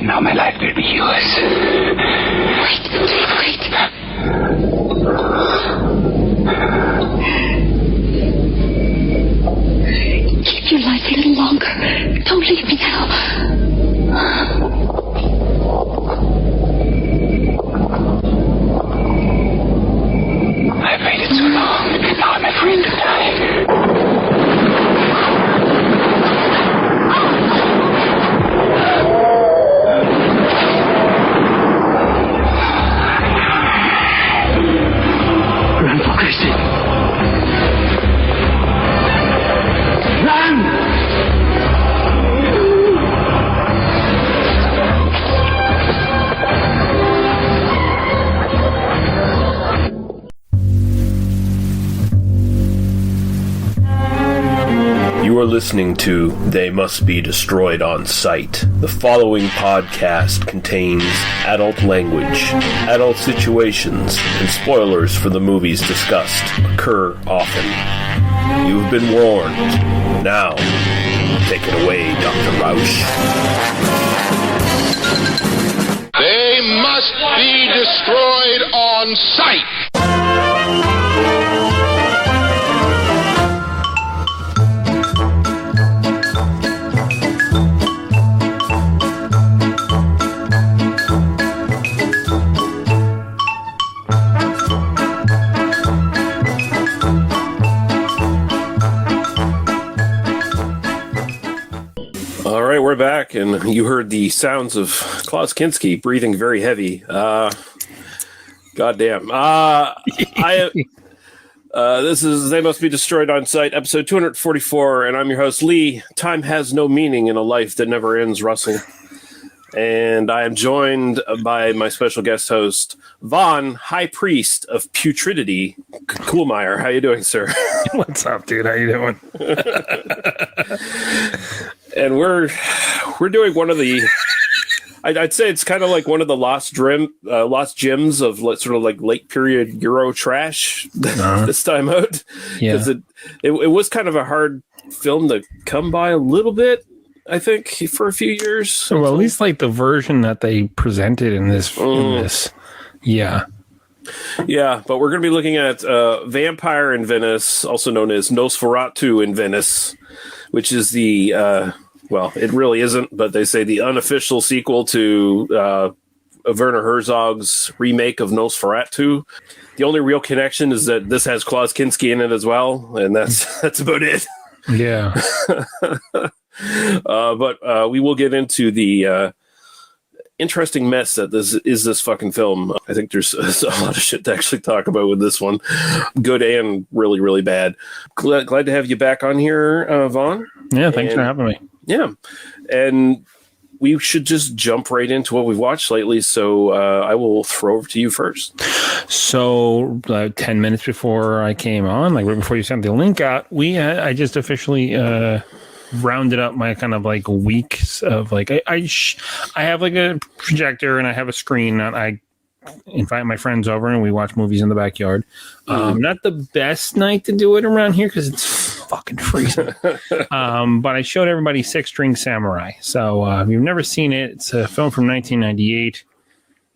Now my life will be yours. Wait. Keep your life a little longer. Don't leave me now. I've waited so long. Now I'm afraid to die. Run for Christy. Run! You are listening to They Must Be Destroyed on Sight. The following podcast contains adult language, adult situations, and spoilers for the movies discussed occur often. You've been warned. Now, take it away, Dr. Rausch. They must be destroyed on sight. All right, we're back, and you heard the sounds of Klaus Kinski breathing very heavy. Goddamn. This is They Must Be Destroyed on Sight, episode 244, and I'm your host, Lee. Time has no meaning in a life that never ends, Russell. And I am joined by my special guest host, Vaughn, High Priest of Putridity, Kuhlmeier. How you doing, sir? What's up, dude? How you doing? And we're doing one of the, I'd say it's kind of like one of the lost gems of sort of like late period Euro trash this time out. Yeah, because it was kind of a hard film to come by a little bit, I think, for a few years. well, at least like the version that they presented in this. Yeah. Yeah, but we're going to be looking at Vampire in Venice, also known as Nosferatu in Venice, which is the, well, it really isn't, but they say the unofficial sequel to Werner Herzog's remake of Nosferatu. The only real connection is that this has Klaus Kinski in it as well, and that's about it. Yeah. But we will get into the interesting mess that this fucking film. I think there's a lot of shit to actually talk about with this one, good and really, really bad. Glad to have you back on here, Vaughn. Yeah, thanks for having me. Yeah, and we should just jump right into what we've watched lately. So I will throw over to you first. So 10 minutes before I came on, like right before you sent the link out, I just officially rounded up my kind of like weeks of like I have like a projector and I have a screen that I invite my friends over and we watch movies in the backyard. Not the best night to do it around here because it's fucking freezing. But I showed everybody Six String Samurai. So if you've never seen it, it's a film from 1998.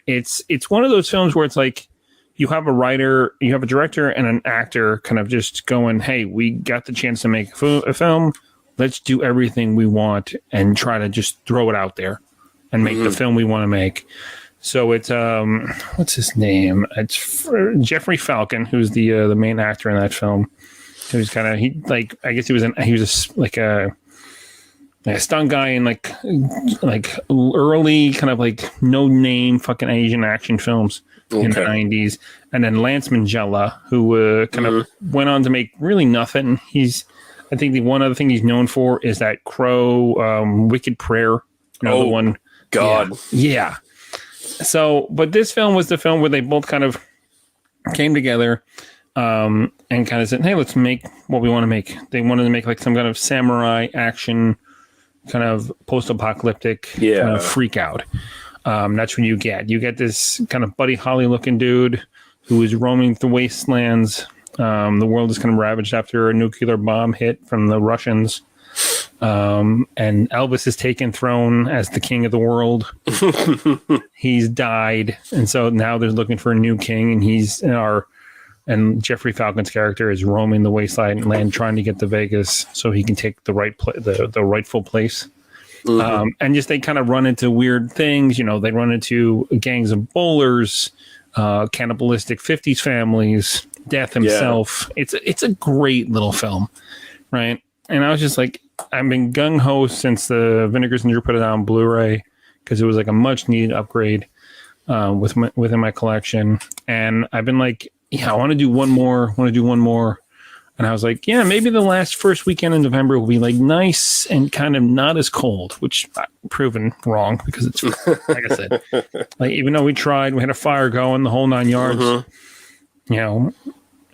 It's one of those films where it's like you have a writer, you have a director and an actor kind of just going, hey, we got the chance to make a film. Let's do everything we want and try to just throw it out there and make the film we want to make. So it's what's his name? It's Jeffrey Falcon, who's the main actor in that film. Who's kind of I guess he was a stunt guy in like early kind of like no name fucking Asian action films in the 90s, and then Lance Minghella, who kind of went on to make really nothing. I think the one other thing he's known for is that Crow, Wicked Prayer. Another one. God. Yeah. So, but this film was the film where they both kind of came together and kind of said, hey, let's make what we want to make. They wanted to make like some kind of samurai action, kind of post-apocalyptic kind of freak out. That's what you get. You get this kind of Buddy Holly looking dude who is roaming the wastelands. The world is kind of ravaged after a nuclear bomb hit from the Russians. And Elvis has taken throne as the king of the world. He's died, and so now they're looking for a new king, and and Jeffrey Falcon's character is roaming the wasteland trying to get to Vegas so he can take the rightful place. And just they kind of run into weird things. They run into gangs of bowlers, cannibalistic 50s families, death himself. Yeah. It's a great little film, right? And I was just like, I've been gung-ho since the Vinegar Syndrome put it out on Blu-ray because it was like a much-needed upgrade within my collection. And I've been like, I want to do one more. And I was like, yeah, maybe the first weekend in November will be like nice and kind of not as cold, which I've proven wrong because it's, like I said, like even though we tried, we had a fire going, the whole 9 yards,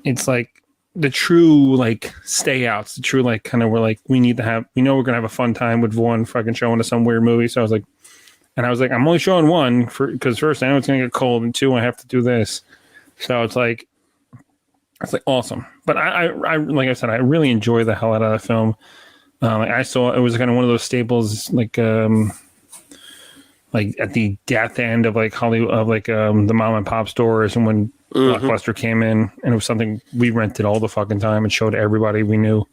it's like the true like stay outs, the true like kind of we're like, we know we're going to have a fun time with Vaughn fucking showing us some weird movie. So I was like, I'm only showing one because first I know it's going to get cold and two, I have to do this. So it's like awesome. But I like I said, I really enjoy the hell out of that film. I saw it was kind of one of those staples, like at the death end of like Hollywood, of like the mom and pop stores, and when Blockbuster came in, and it was something we rented all the fucking time and showed everybody we knew.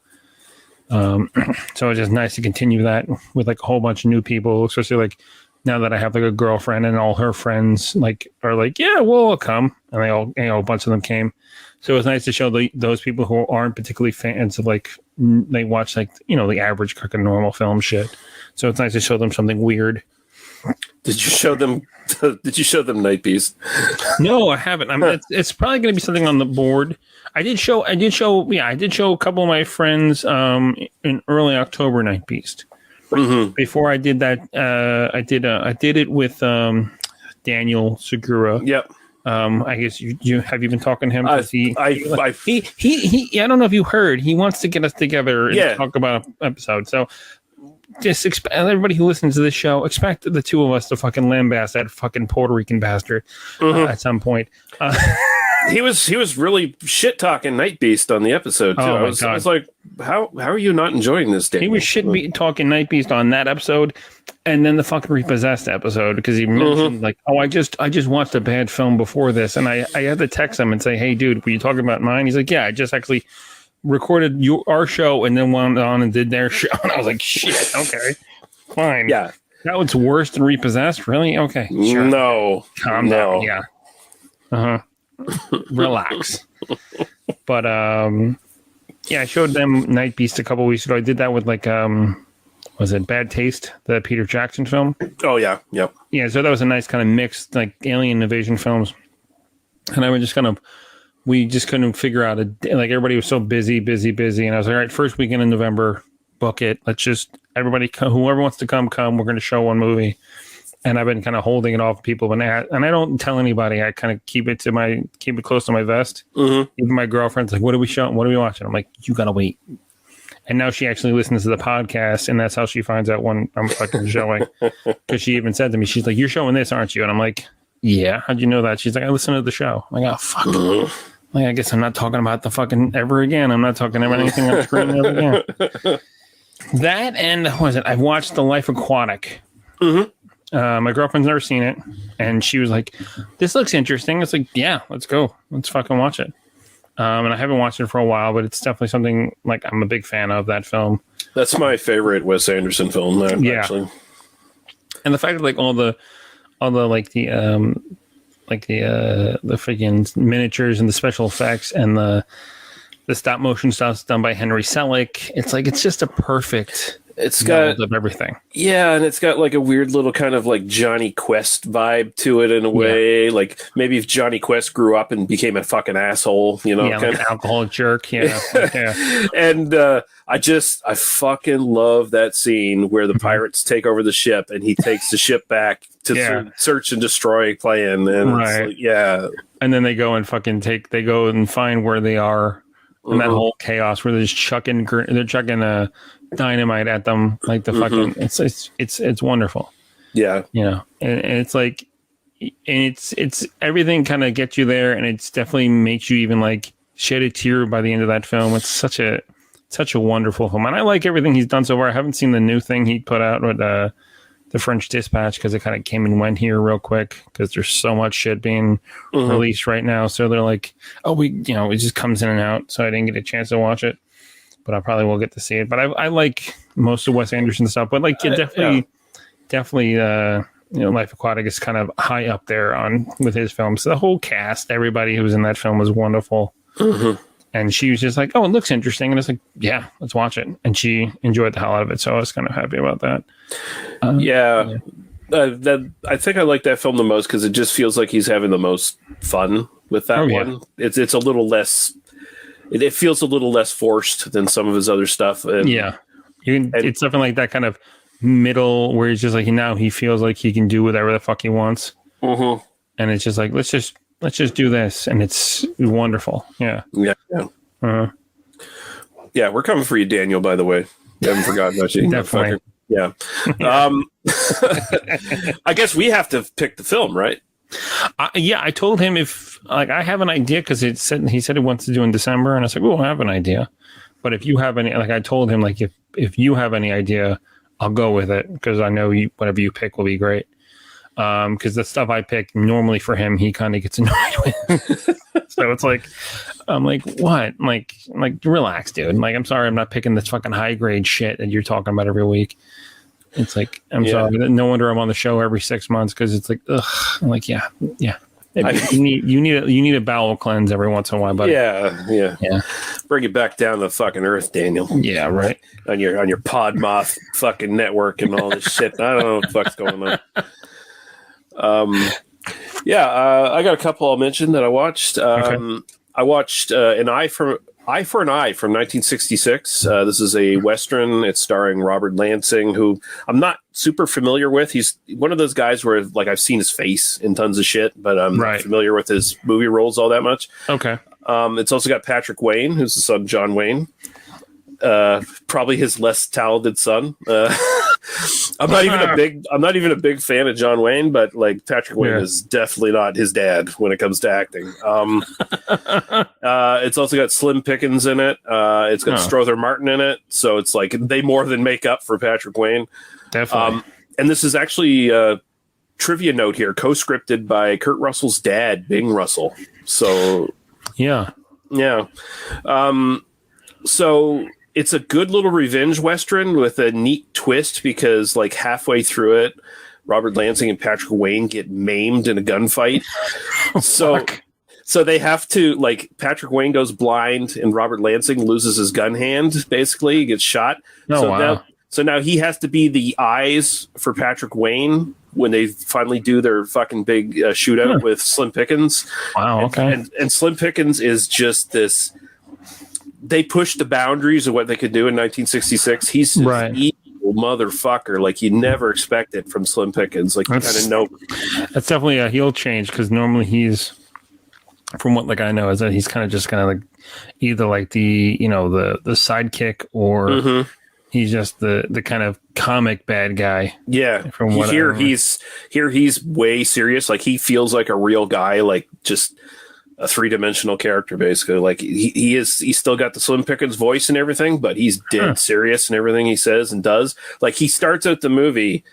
So it was just nice to continue that with like a whole bunch of new people, especially like now that I have like a girlfriend and all her friends are like, yeah, we'll come. And they all, a bunch of them came. So it's nice to show those people who aren't particularly fans of like, they watch like, the average fucking normal film shit. So it's nice to show them something weird. Did you show them Night Beast? No, I haven't. It's probably going to be something on the board. I did show a couple of my friends in early October Night Beast. Mm-hmm. Before I did that, I did it with Daniel Segura. Yep. I guess you have you been talking to him? He I don't know if you heard. He wants to get us together and talk about an episode. So just everybody who listens to this show, expect the two of us to fucking lambast that fucking Puerto Rican bastard at some point. He was really shit talking Night Beast on the episode too. I was like, how are you not enjoying this, Dave? He was talking Night Beast on that episode, and then the fucking Repossessed episode because he mentioned like, I just watched a bad film before this, and I had to text him and say, hey, dude, were you talking about mine? He's like, yeah, I just actually recorded our show and then went on and did their show, and I was like, shit, okay, fine, yeah, that was worse than Repossessed, really? Okay, sure. No, calm down, yeah, relax. But I showed them Night Beast a couple weeks ago. I did that with like was it Bad Taste, the Peter Jackson film? Oh yeah, yep. Yeah, so that was a nice kind of mixed like alien invasion films. And we just couldn't figure out like everybody was so busy, and I was like, all right, first weekend in November, book it. Let's just everybody come, whoever wants to come. We're going to show one movie. And I've been kind of holding it off people, and I don't tell anybody. I kind of keep it close to my vest. Mm-hmm. Even my girlfriend's like, "What are we showing? What are we watching?" I'm like, "You gotta wait." And now she actually listens to the podcast, and that's how she finds out when I'm fucking showing. Because she even said to me, she's like, "You're showing this, aren't you?" And I'm like, "Yeah." How'd you know that? She's like, "I listen to the show." I'm like, "Oh fuck." Mm-hmm. Like, I guess I'm not talking about the fucking ever again. I'm not talking about anything on screen ever again. That and what was it? I've watched The Life Aquatic. Mm-hmm. My girlfriend's never seen it, and she was like, "This looks interesting." It's like, "Yeah, let's go. Let's fucking watch it." And I haven't watched it for a while, but it's definitely something like I'm a big fan of that film. That's my favorite Wes Anderson film. Actually. And the fact that like all the like the freaking miniatures and the special effects and the stop motion stuff's done by Henry Selick. It's like it's just a perfect. It's got of everything. Yeah, and it's got like a weird little kind of like Johnny Quest vibe to it in a way. Yeah. Like maybe if Johnny Quest grew up and became a fucking asshole, Yeah, like an alcoholic jerk. Yeah. Yeah. And I fucking love that scene where the pirates take over the ship and he takes the ship back to search and destroy plan. And right. It's like, and then they go and they go and find where they are. And that whole chaos where they're just chucking dynamite at them, like the fucking it's wonderful. Yeah, and it's like, and it's everything kind of gets you there, and it's definitely makes you even like shed a tear by the end of that film. It's such a such a wonderful film, and I like everything he's done so far. I haven't seen the new thing he put out with the French Dispatch because it kind of came and went here real quick because there's so much shit being released right now. So they're like, oh, it just comes in and out. So I didn't get a chance to watch it, but I probably will get to see it. But I like most of Wes Anderson stuff, but like definitely. Life Aquatic is kind of high up there with his films. The whole cast, everybody who was in that film was wonderful. Mm-hmm. And she was just like, oh, it looks interesting. And it's like, yeah, let's watch it. And she enjoyed the hell out of it. So I was kind of happy about that. I think I like that film the most because it just feels like he's having the most fun with that one. It's a little less, it feels a little less forced than some of his other stuff. And, it's something like that kind of middle where he's just like, now he feels like he can do whatever the fuck he wants. Mm-hmm. And it's just like, let's just do this. And it's wonderful. Yeah. Yeah. Yeah. We're coming for you, Daniel, by the way. I haven't forgotten about you. Definitely. Yeah. I guess we have to pick the film, right? I told him if I have an idea because he said he wants to do in December. And I was like, I have an idea. But if you have any, I told him if you have any idea, I'll go with it because I know whatever you pick will be great. Because the stuff I pick normally for him, he kind of gets annoyed with. So it's like, I'm like, what? Like, relax, dude. Like, I'm sorry, I'm not picking this fucking high grade shit that you're talking about every week. It's like, I'm sorry. No wonder I'm on the show every 6 months because it's like, ugh. I'm like, yeah. You need a bowel cleanse every once in a while, buddy. Yeah. Bring it back down to fucking earth, Daniel. Yeah, right. On your Podmoth fucking network and all this shit. I don't know what the fuck's going on. I got a couple I'll mention that I watched. Okay. I watched An Eye for an Eye from 1966. This is a Western. It's starring Robert Lansing, who I'm not super familiar with. He's one of those guys where I've seen his face in tons of shit, but I'm not familiar with his movie roles all that much. Okay. It's also got Patrick Wayne, who's the son of John Wayne. Probably his less talented son. I'm not even a big fan of John Wayne, but Patrick Wayne is definitely not his dad when it comes to acting. It's also got Slim Pickens in it. It's got Strother Martin in it, so it's like they more than make up for Patrick Wayne. Definitely. And this is actually a trivia note here, co-scripted by Kurt Russell's dad, Bing Russell. So yeah. So it's a good little revenge Western with a neat twist because halfway through it, Robert Lansing and Patrick Wayne get maimed in a gunfight. So they have to Patrick Wayne goes blind and Robert Lansing loses his gun hand. Basically, he gets shot. So now he has to be the eyes for Patrick Wayne when they finally do their fucking big shootout with Slim Pickens. Wow. Okay. And Slim Pickens is just this. They pushed the boundaries of what they could do in 1966. He's an evil motherfucker. You never expect it from Slim Pickens. You kind of know. That's definitely a heel change because normally he's, from what I know, is that he's kind of just either the the sidekick or he's just the kind of comic bad guy. Yeah. From what he's way serious. He feels like a real guy. Just a three-dimensional character, basically. He's still got the Slim Pickens voice and everything, but he's dead serious in everything he says and does. He starts out the movie,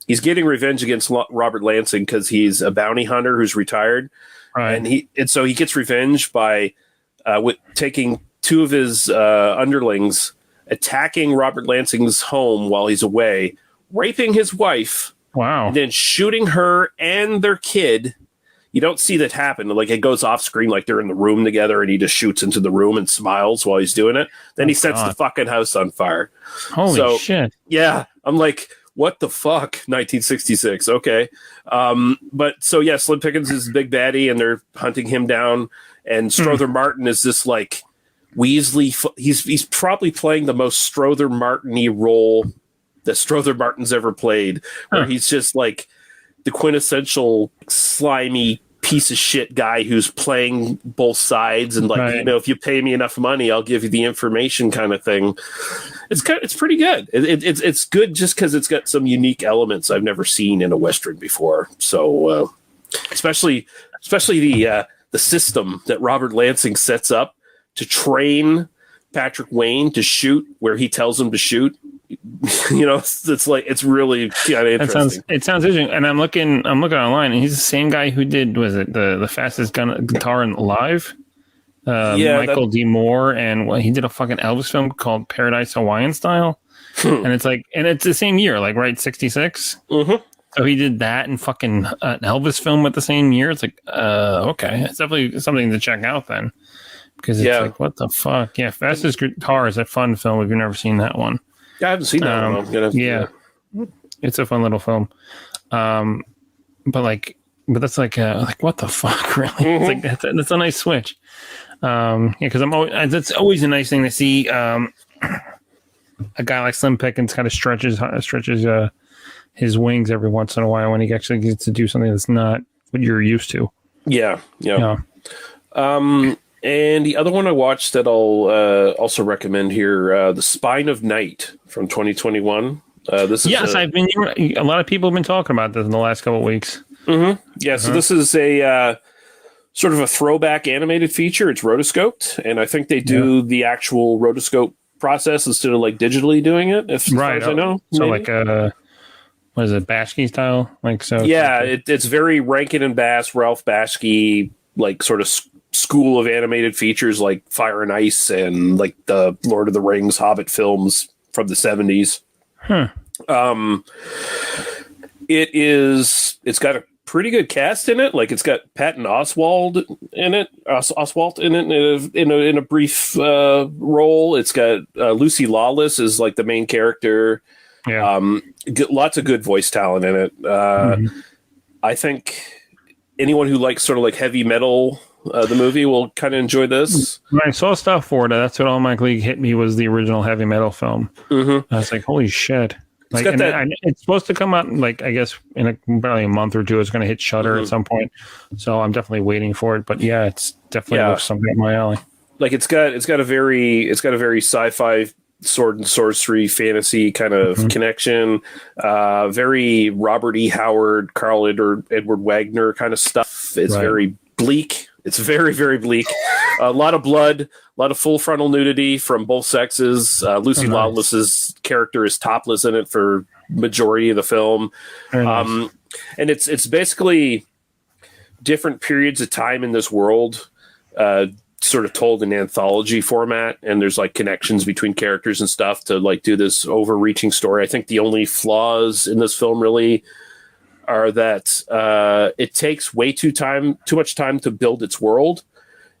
he's getting revenge against Robert Lansing because he's a bounty hunter who's retired, and so he gets revenge by taking two of his underlings, attacking Robert Lansing's home while he's away, raping his wife, and then shooting her and their kid. You don't see that happen. It goes off screen, they're in the room together and he just shoots into the room and smiles while he's doing it. Then he sets the fucking house on fire. Holy shit. Yeah. I'm like, what the fuck? 1966. Okay. Slim Pickens is the big baddie and they're hunting him down. And Strother Martin is this Weasley. He's probably playing the most Strother Martin-y role that Strother Martin's ever played, where he's just the quintessential slimy piece of shit guy who's playing both sides and if you pay me enough money, I'll give you the information kind of thing. It's pretty good. It's good just because it's got some unique elements I've never seen in a Western before. So especially the system that Robert Lansing sets up to train Patrick Wayne to shoot where he tells him to shoot. It's like it's really kind of interesting. It sounds interesting. And I'm looking online, and he's the same guy who did the fastest guitar in live. Michael D. Moore, and he did a fucking Elvis film called Paradise Hawaiian Style, and it's the same year, like right 66. Mm-hmm. So he did that and fucking an Elvis film at the same year. It's like, okay, it's definitely something to check out then, because it's like, what the fuck? Yeah, Fastest Guitar is a fun film if you've never seen that one. I haven't seen that one. It's a fun little film. But that's like what the fuck, really? Mm-hmm. It's like that's a nice switch. Because that's always a nice thing to see. A guy like Slim Pickens kind of stretches his wings every once in a while when he actually gets to do something that's not what you're used to. Yeah. And the other one I watched that I'll also recommend here, The Spine of Night from 2021. This is a lot of people have been talking about this in the last couple of weeks. Mm-hmm. Yeah, so this is a sort of a throwback animated feature. It's rotoscoped, and I think they do the actual rotoscope process instead of like digitally doing it. As far as I know, so maybe. What is it, Bashki style? It's very Rankin and Bass, Ralph Bashki, like sort of school of animated features like Fire and Ice and like the Lord of the Rings, Hobbit films from the 70s. It's got a pretty good cast in it. Like it's got Patton Oswalt in it in a brief role. It's got Lucy Lawless as like the main character. Lots of good voice talent in it. I think anyone who likes sort of like heavy metal, the movie, will kind of enjoy this. When I saw stuff for it, that's what automatically hit me was the original heavy metal film. I was like, holy shit. It's supposed to come out, like, I guess in probably a month or two. It's going to hit Shudder at some point, so I'm definitely waiting for it. But yeah, it's definitely looks something up my alley. Like it's got a very sci-fi sword and sorcery fantasy kind of connection. Very Robert E. Howard, Carl Edward Wagner kind of stuff. It's very bleak. It's very, very bleak. A lot of blood, a lot of full frontal nudity from both sexes. Lucy Lawless's character is topless in it for majority of the film. And it's basically different periods of time in this world, sort of told in anthology format. And there's like connections between characters and stuff to like do this overreaching story. I think the only flaws in this film really are that it takes way too much time to build its world,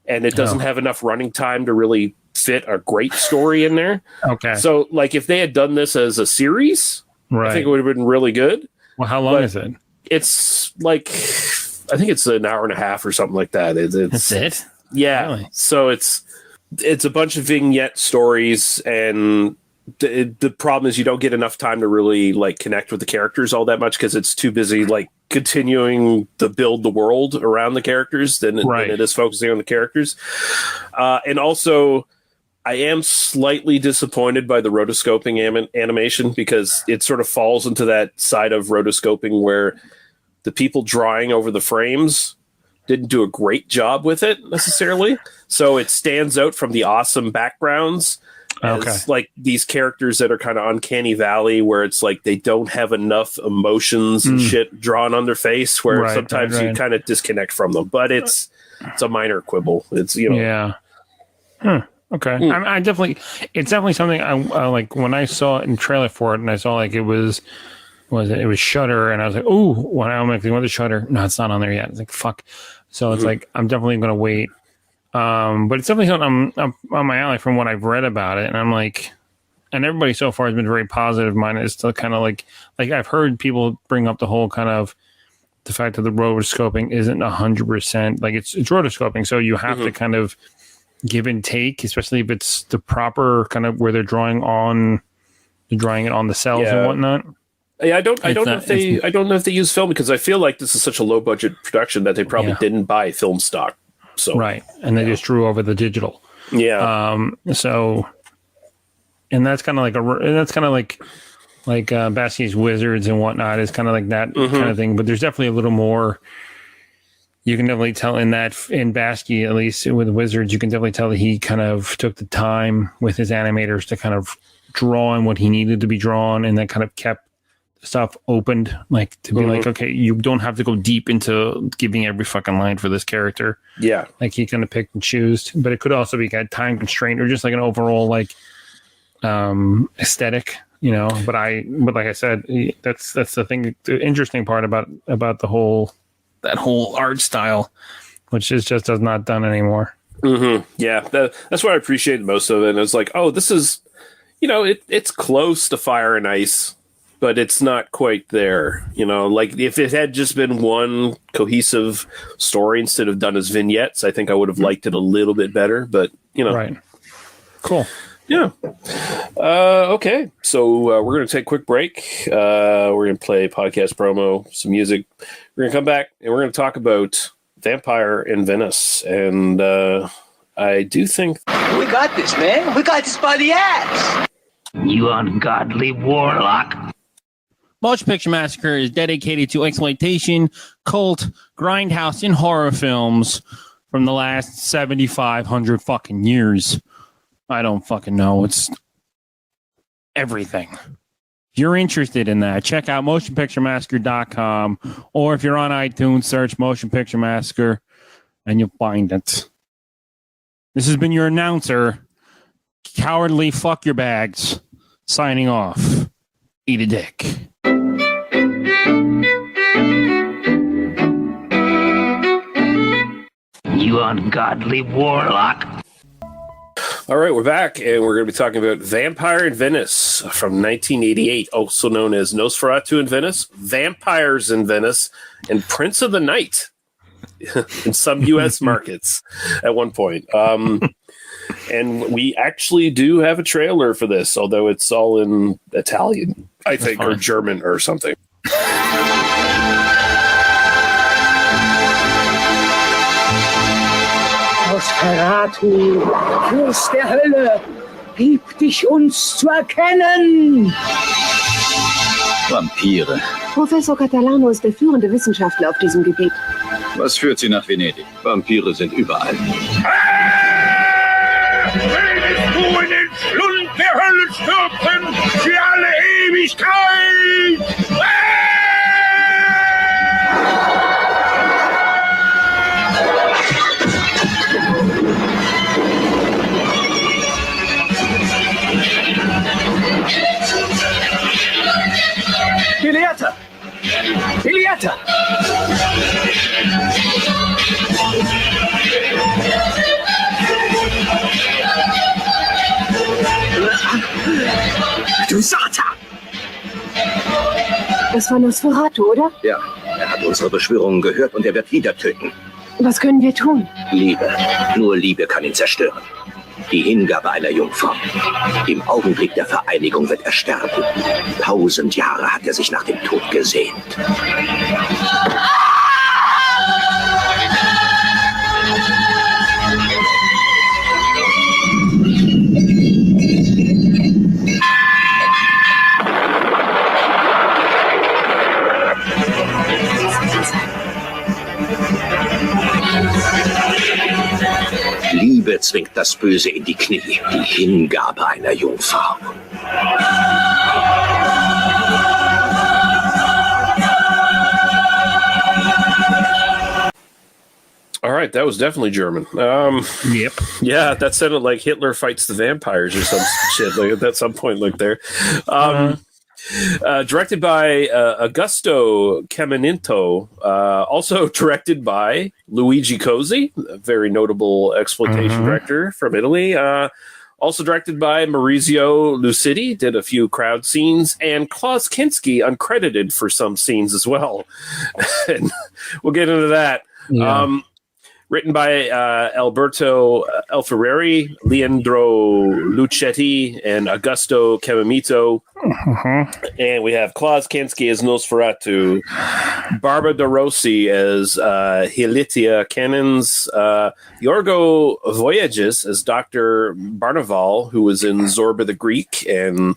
and it doesn't have enough running time to really fit a great story in there. Okay. So, like, if they had done this as a series, I think it would have been really good. Well, how long is it? It's like, I think it's an hour and a half or something like that. That's it? Yeah. Really? So it's a bunch of vignette stories, and the problem is you don't get enough time to really like connect with the characters all that much because it's too busy like continuing to build the world around the characters than it is focusing on the characters. And also, I am slightly disappointed by the rotoscoping animation because it sort of falls into that side of rotoscoping where the people drawing over the frames didn't do a great job with it necessarily. So it stands out from the awesome backgrounds. As like these characters that are kind of uncanny valley where it's like they don't have enough emotions and shit drawn on their face where sometimes you kind of disconnect from them, but it's a minor quibble. It's, Okay. It's definitely something I like when I saw it in trailer for it and I saw like it was Shudder and I was like, oh, when I automatically went to Shudder, no, it's not on there yet. It's like, fuck. So it's like, I'm definitely going to wait. But it's definitely something I'm on my alley from what I've read about it. And I'm like, and everybody so far has been very positive. Mine is still kind of like I've heard people bring up the whole kind of the fact that the rotoscoping isn't 100%. Like it's rotoscoping. So you have to kind of give and take, especially if it's the proper kind of where they're drawing it on the cells and whatnot. Yeah, I don't know if they use film because I feel like this is such a low budget production that they probably didn't buy film stock. So and they just drew over the digital. So, and that's kind of like Bassie's Wizards and whatnot is kind of like that kind of thing. But there's definitely a little more you can definitely tell in Basky, at least with Wizards, you can definitely tell that he kind of took the time with his animators to kind of draw in what he needed to be drawn, and then kind of kept stuff opened, like to be like, okay, you don't have to go deep into giving every fucking line for this character. Yeah. Like he kind of picked and chose, but it could also be kind of time constraint or just like an overall like aesthetic, but like I said, that's the thing, the interesting part about that whole art style, which is just does not done anymore. Yeah. That's what I appreciated most of it. And it's like, oh, this is, it's close to Fire and Ice, but it's not quite there. Like if it had just been one cohesive story instead of done as vignettes, I think I would have liked it a little bit better, but Right. Cool. Yeah. Okay. So we're going to take a quick break. We're going to play podcast promo, some music. We're going to come back and we're going to talk about Vampire in Venice. And I do think... We got this, man. We got this by the ass. You ungodly warlock. Motion Picture Massacre is dedicated to exploitation, cult, grindhouse, and horror films from the last 7,500 fucking years. I don't fucking know. It's everything. If you're interested in that, check out motionpicturemassacre.com, or if you're on iTunes, search Motion Picture Massacre and you'll find it. This has been your announcer, Cowardly Fuck Your Bags, signing off. Eat a dick. You ungodly warlock. All right, we're back, and we're going to be talking about Vampire in Venice from 1988, also known as Nosferatu in Venice, Vampires in Venice, and Prince of the Night in some U.S. markets at one point. And we actually do have a trailer for this, although it's all in Italian, I think, or German or something. Nosferatu, Fürst der Hölle, gib dich uns zu erkennen! Vampire. Professor Catalano ist der führende Wissenschaftler auf diesem Gebiet. Was führt sie nach Venedig? Vampire sind überall. Willst du in den Schlund der Hölle stürzen für alle Ewigkeit? Gelehrter! Gelehrter! Du Satan! Das war Nosferatu, oder? Ja, er hat unsere Beschwörungen gehört und er wird wieder töten. Was können wir tun? Liebe. Nur Liebe kann ihn zerstören. Die Hingabe einer Jungfrau. Im Augenblick der Vereinigung wird er sterben. 1000 Jahre hat er sich nach dem Tod gesehnt. Liebe zwingt das Böse in die Knie, die Hingabe einer Jungfrau. All right, that was definitely German. Yep. Yeah, that sounded like Hitler fights the vampires or some shit like at some point like there. Directed by Augusto Caminito, also directed by Luigi Cozzi, a very notable exploitation director from Italy. Also directed by Maurizio Lucidi, did a few crowd scenes, and Klaus Kinski, uncredited for some scenes as well. And we'll get into that. Yeah. Written by Alberto Alfieri, Leandro Lucetti, and Augusto Caminito. And we have Klaus Kinski as Nosferatu, Barbara De Rossi as Hilitia Cannons, Yorgo Voyages as Dr. Barnaval, who was in Zorba the Greek, and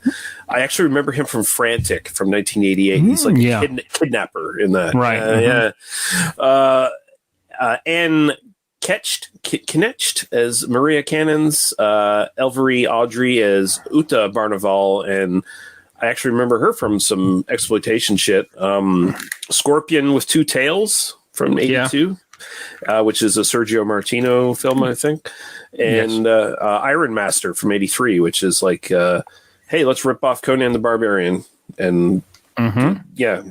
I actually remember him from Frantic from 1988. He's like a kidnapper in that. Right. Yeah. Anne Knecht as Maria Cannons, Elvery Audrey as Uta Barnaval, and I actually remember her from some exploitation shit. Scorpion with Two Tails from '82, which is a Sergio Martino film, I think, and Iron Master from '83, which is like, hey, let's rip off Conan the Barbarian, and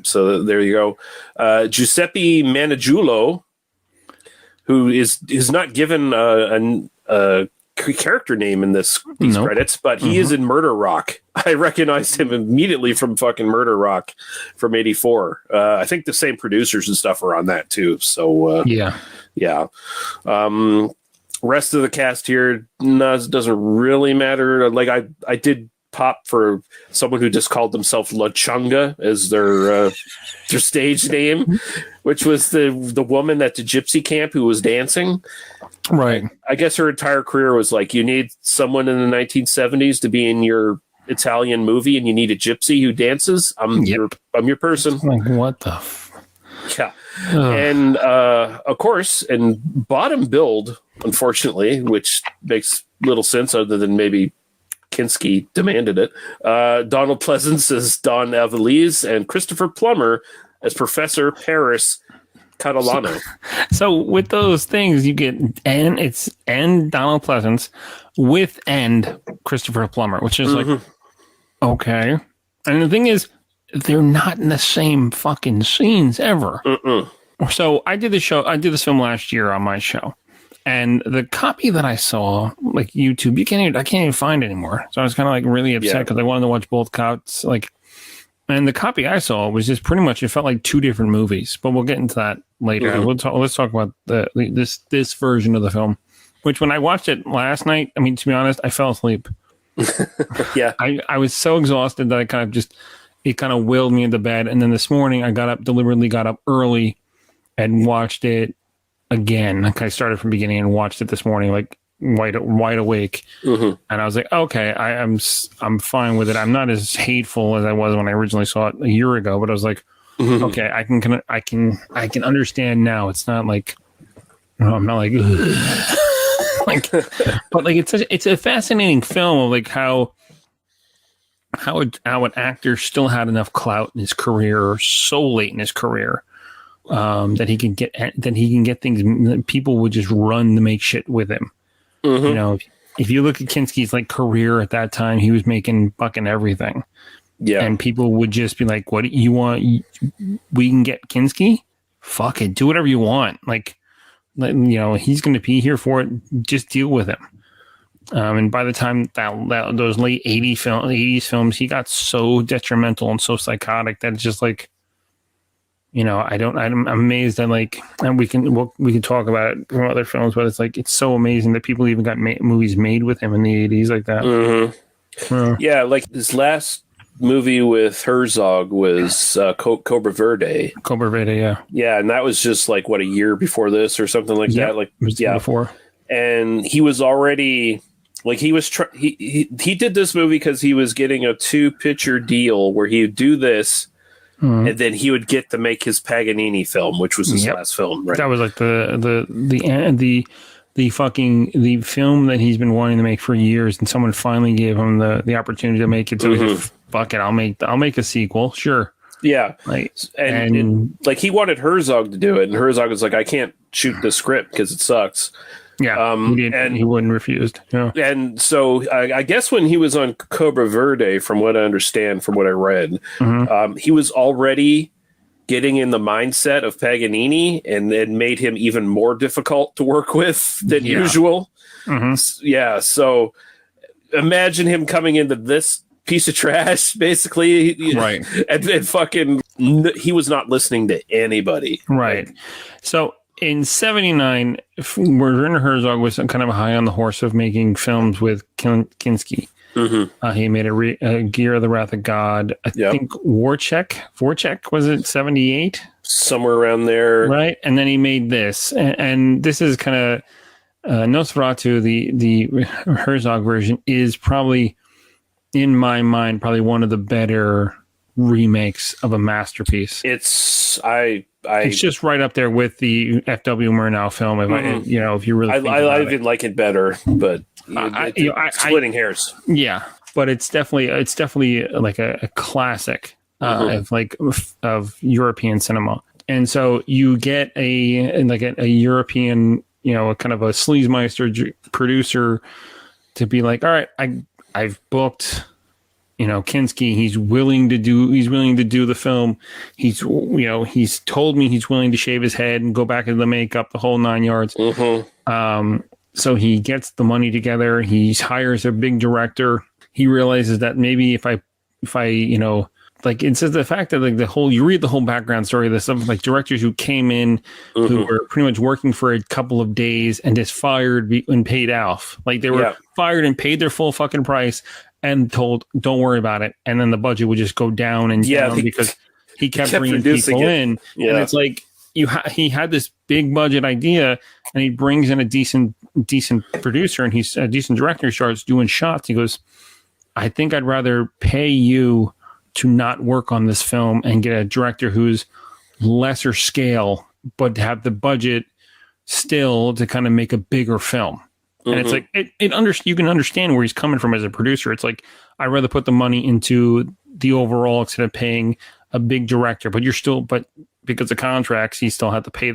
so there you go. Giuseppe Manigiulo, who is not given a character name in these credits, but he is in Murder Rock. I recognized him immediately from fucking Murder Rock from '84. I think the same producers and stuff are on that too. So rest of the cast here doesn't really matter. Like I did pop for someone who just called themselves La Chunga as their stage name, which was the woman at the gypsy camp who was dancing. Right. I guess her entire career was like, you need someone in the 1970s to be in your Italian movie, and you need a gypsy who dances. I'm your person. Like, what the? Yeah. And of course, and bottom build, unfortunately, which makes little sense other than maybe Kinski demanded it. Donald Pleasance as Don Avalese, and Christopher Plummer as Professor Paris Catalano. So with those things, you get and Donald Pleasance with and Christopher Plummer, which is like, okay. And the thing is, they're not in the same fucking scenes ever. So I did this film last year on my show, and the copy that I saw, like YouTube, I can't even find anymore. So I was kind of like really upset because I wanted to watch both cuts, like. And the copy I saw was just pretty much, it felt like two different movies, but we'll get into that later. Let's talk about this version of the film, which when I watched it last night, I mean, to be honest, I fell asleep. I was so exhausted that it kind of willed me into bed. And then this morning I deliberately got up early and watched it again. Like I started from the beginning and watched it this morning, like wide awake, and I was like, okay, I'm fine with it. I'm not as hateful as I was when I originally saw it a year ago, but I was like, okay, I can understand now. It's not like, I'm not like, like, but like it's a fascinating film of like how an actor still had enough clout in his career so late in his career that he can get things. People would just run to make shit with him. You know, if you look at Kinski's like career at that time, he was making fucking everything. Yeah. And people would just be like, what do you want? We can get Kinski? Fuck it. Do whatever you want. Like, you know, he's going to be here for it. Just deal with him. And by the time those late 80s films, he got so detrimental and so psychotic that it's just like, you know, I'm amazed that like, and we can talk about it from other films, but it's like, it's so amazing that people even got movies made with him in the 80s like that. Yeah. Like his last movie with Herzog was Cobra Verde. Yeah. Yeah. And that was just like, what, a year before this or something like that? Like, before. And he was already like, he did this movie because he was getting a 2-picture deal where he would do this. And then he would get to make his Paganini film, which was his last film. Right? That was like the film that he's been wanting to make for years, and someone finally gave him the opportunity to make it. So he's like, fuck it, I'll make a sequel. Sure. Yeah. Like, and like he wanted Herzog to do it, and Herzog was like, I can't shoot the script because it sucks. Yeah, he wouldn't refused. Yeah. And so I guess when he was on Cobra Verde, from what I understand, from what I read, he was already getting in the mindset of Paganini, and it made him even more difficult to work with than usual. Yeah, so imagine him coming into this piece of trash, basically. Right. And fucking, he was not listening to anybody. Right. So in '79, Werner Herzog was kind of high on the horse of making films with Kinski. He made a Gear of the Wrath of God. I think Vorchek, was it 78? Somewhere around there. Right. And then he made this. And this is kind of Nosferatu, the Herzog version, is probably, in my mind, probably one of the better remakes of a masterpiece. It's it's just right up there with the F.W. Murnau film. If if you really, I even like it better, but it's splitting hairs. Yeah, but it's definitely like a classic of European cinema. And so you get a European, a kind of a sleazemeister producer to be like, all right, I've booked, Kinski. He's willing to do the film. He's told me he's willing to shave his head and go back into the makeup, the whole 9 yards. So he gets the money together. He hires a big director. He realizes that maybe if I it's just the fact that you read the whole background story of this, some like directors who came in who were pretty much working for a couple of days and just fired and paid off. Like they were fired and paid their full fucking price and told, don't worry about it. And then the budget would just go down and down because he kept bringing people in. Yeah. And it's like he had this big budget idea and he brings in a decent producer and he's a decent director, starts doing shots. He goes, I think I'd rather pay you to not work on this film and get a director who's lesser scale, but have the budget still to kind of make a bigger film. And it's like, you can understand where he's coming from as a producer. It's like, I'd rather put the money into the overall instead of paying a big director, but because of contracts, he still had to pay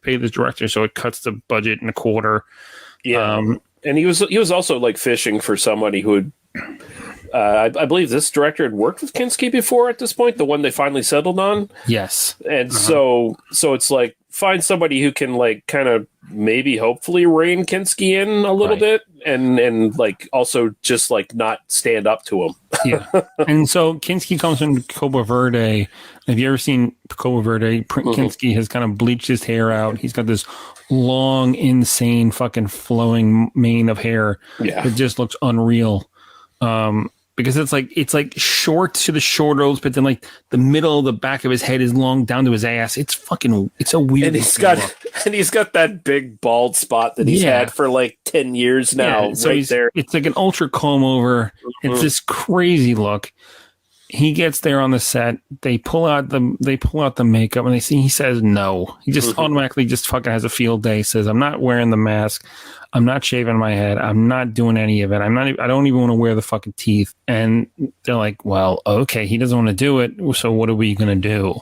pay this director. So it cuts the budget in a quarter. Yeah. And he was also like fishing for somebody who would, I believe this director had worked with Kinski before at this point, the one they finally settled on. Yes. And so it's like, find somebody who can like kind of maybe hopefully rein Kinski in a little bit and like also just like not stand up to him. Yeah. And so Kinski comes from Cabo Verde. Have you ever seen Cabo Verde? Kinski has kind of bleached his hair out. He's got this long, insane fucking flowing mane of hair. Yeah. It just looks unreal. Because it's like short to the shoulders, but then like the middle of the back of his head is long down to his ass. It's a weird. And he's got that big bald spot that he's had for like 10 years now. Yeah, so there. It's like an ultra comb over. It's this crazy look. He gets there on the set. They pull out the makeup and he says no. He just automatically just fucking has a field day. Says, I'm not wearing the mask. I'm not shaving my head. I'm not doing any of it. I don't even want to wear the fucking teeth. And they're like, well, okay, he doesn't want to do it. So what are we going to do?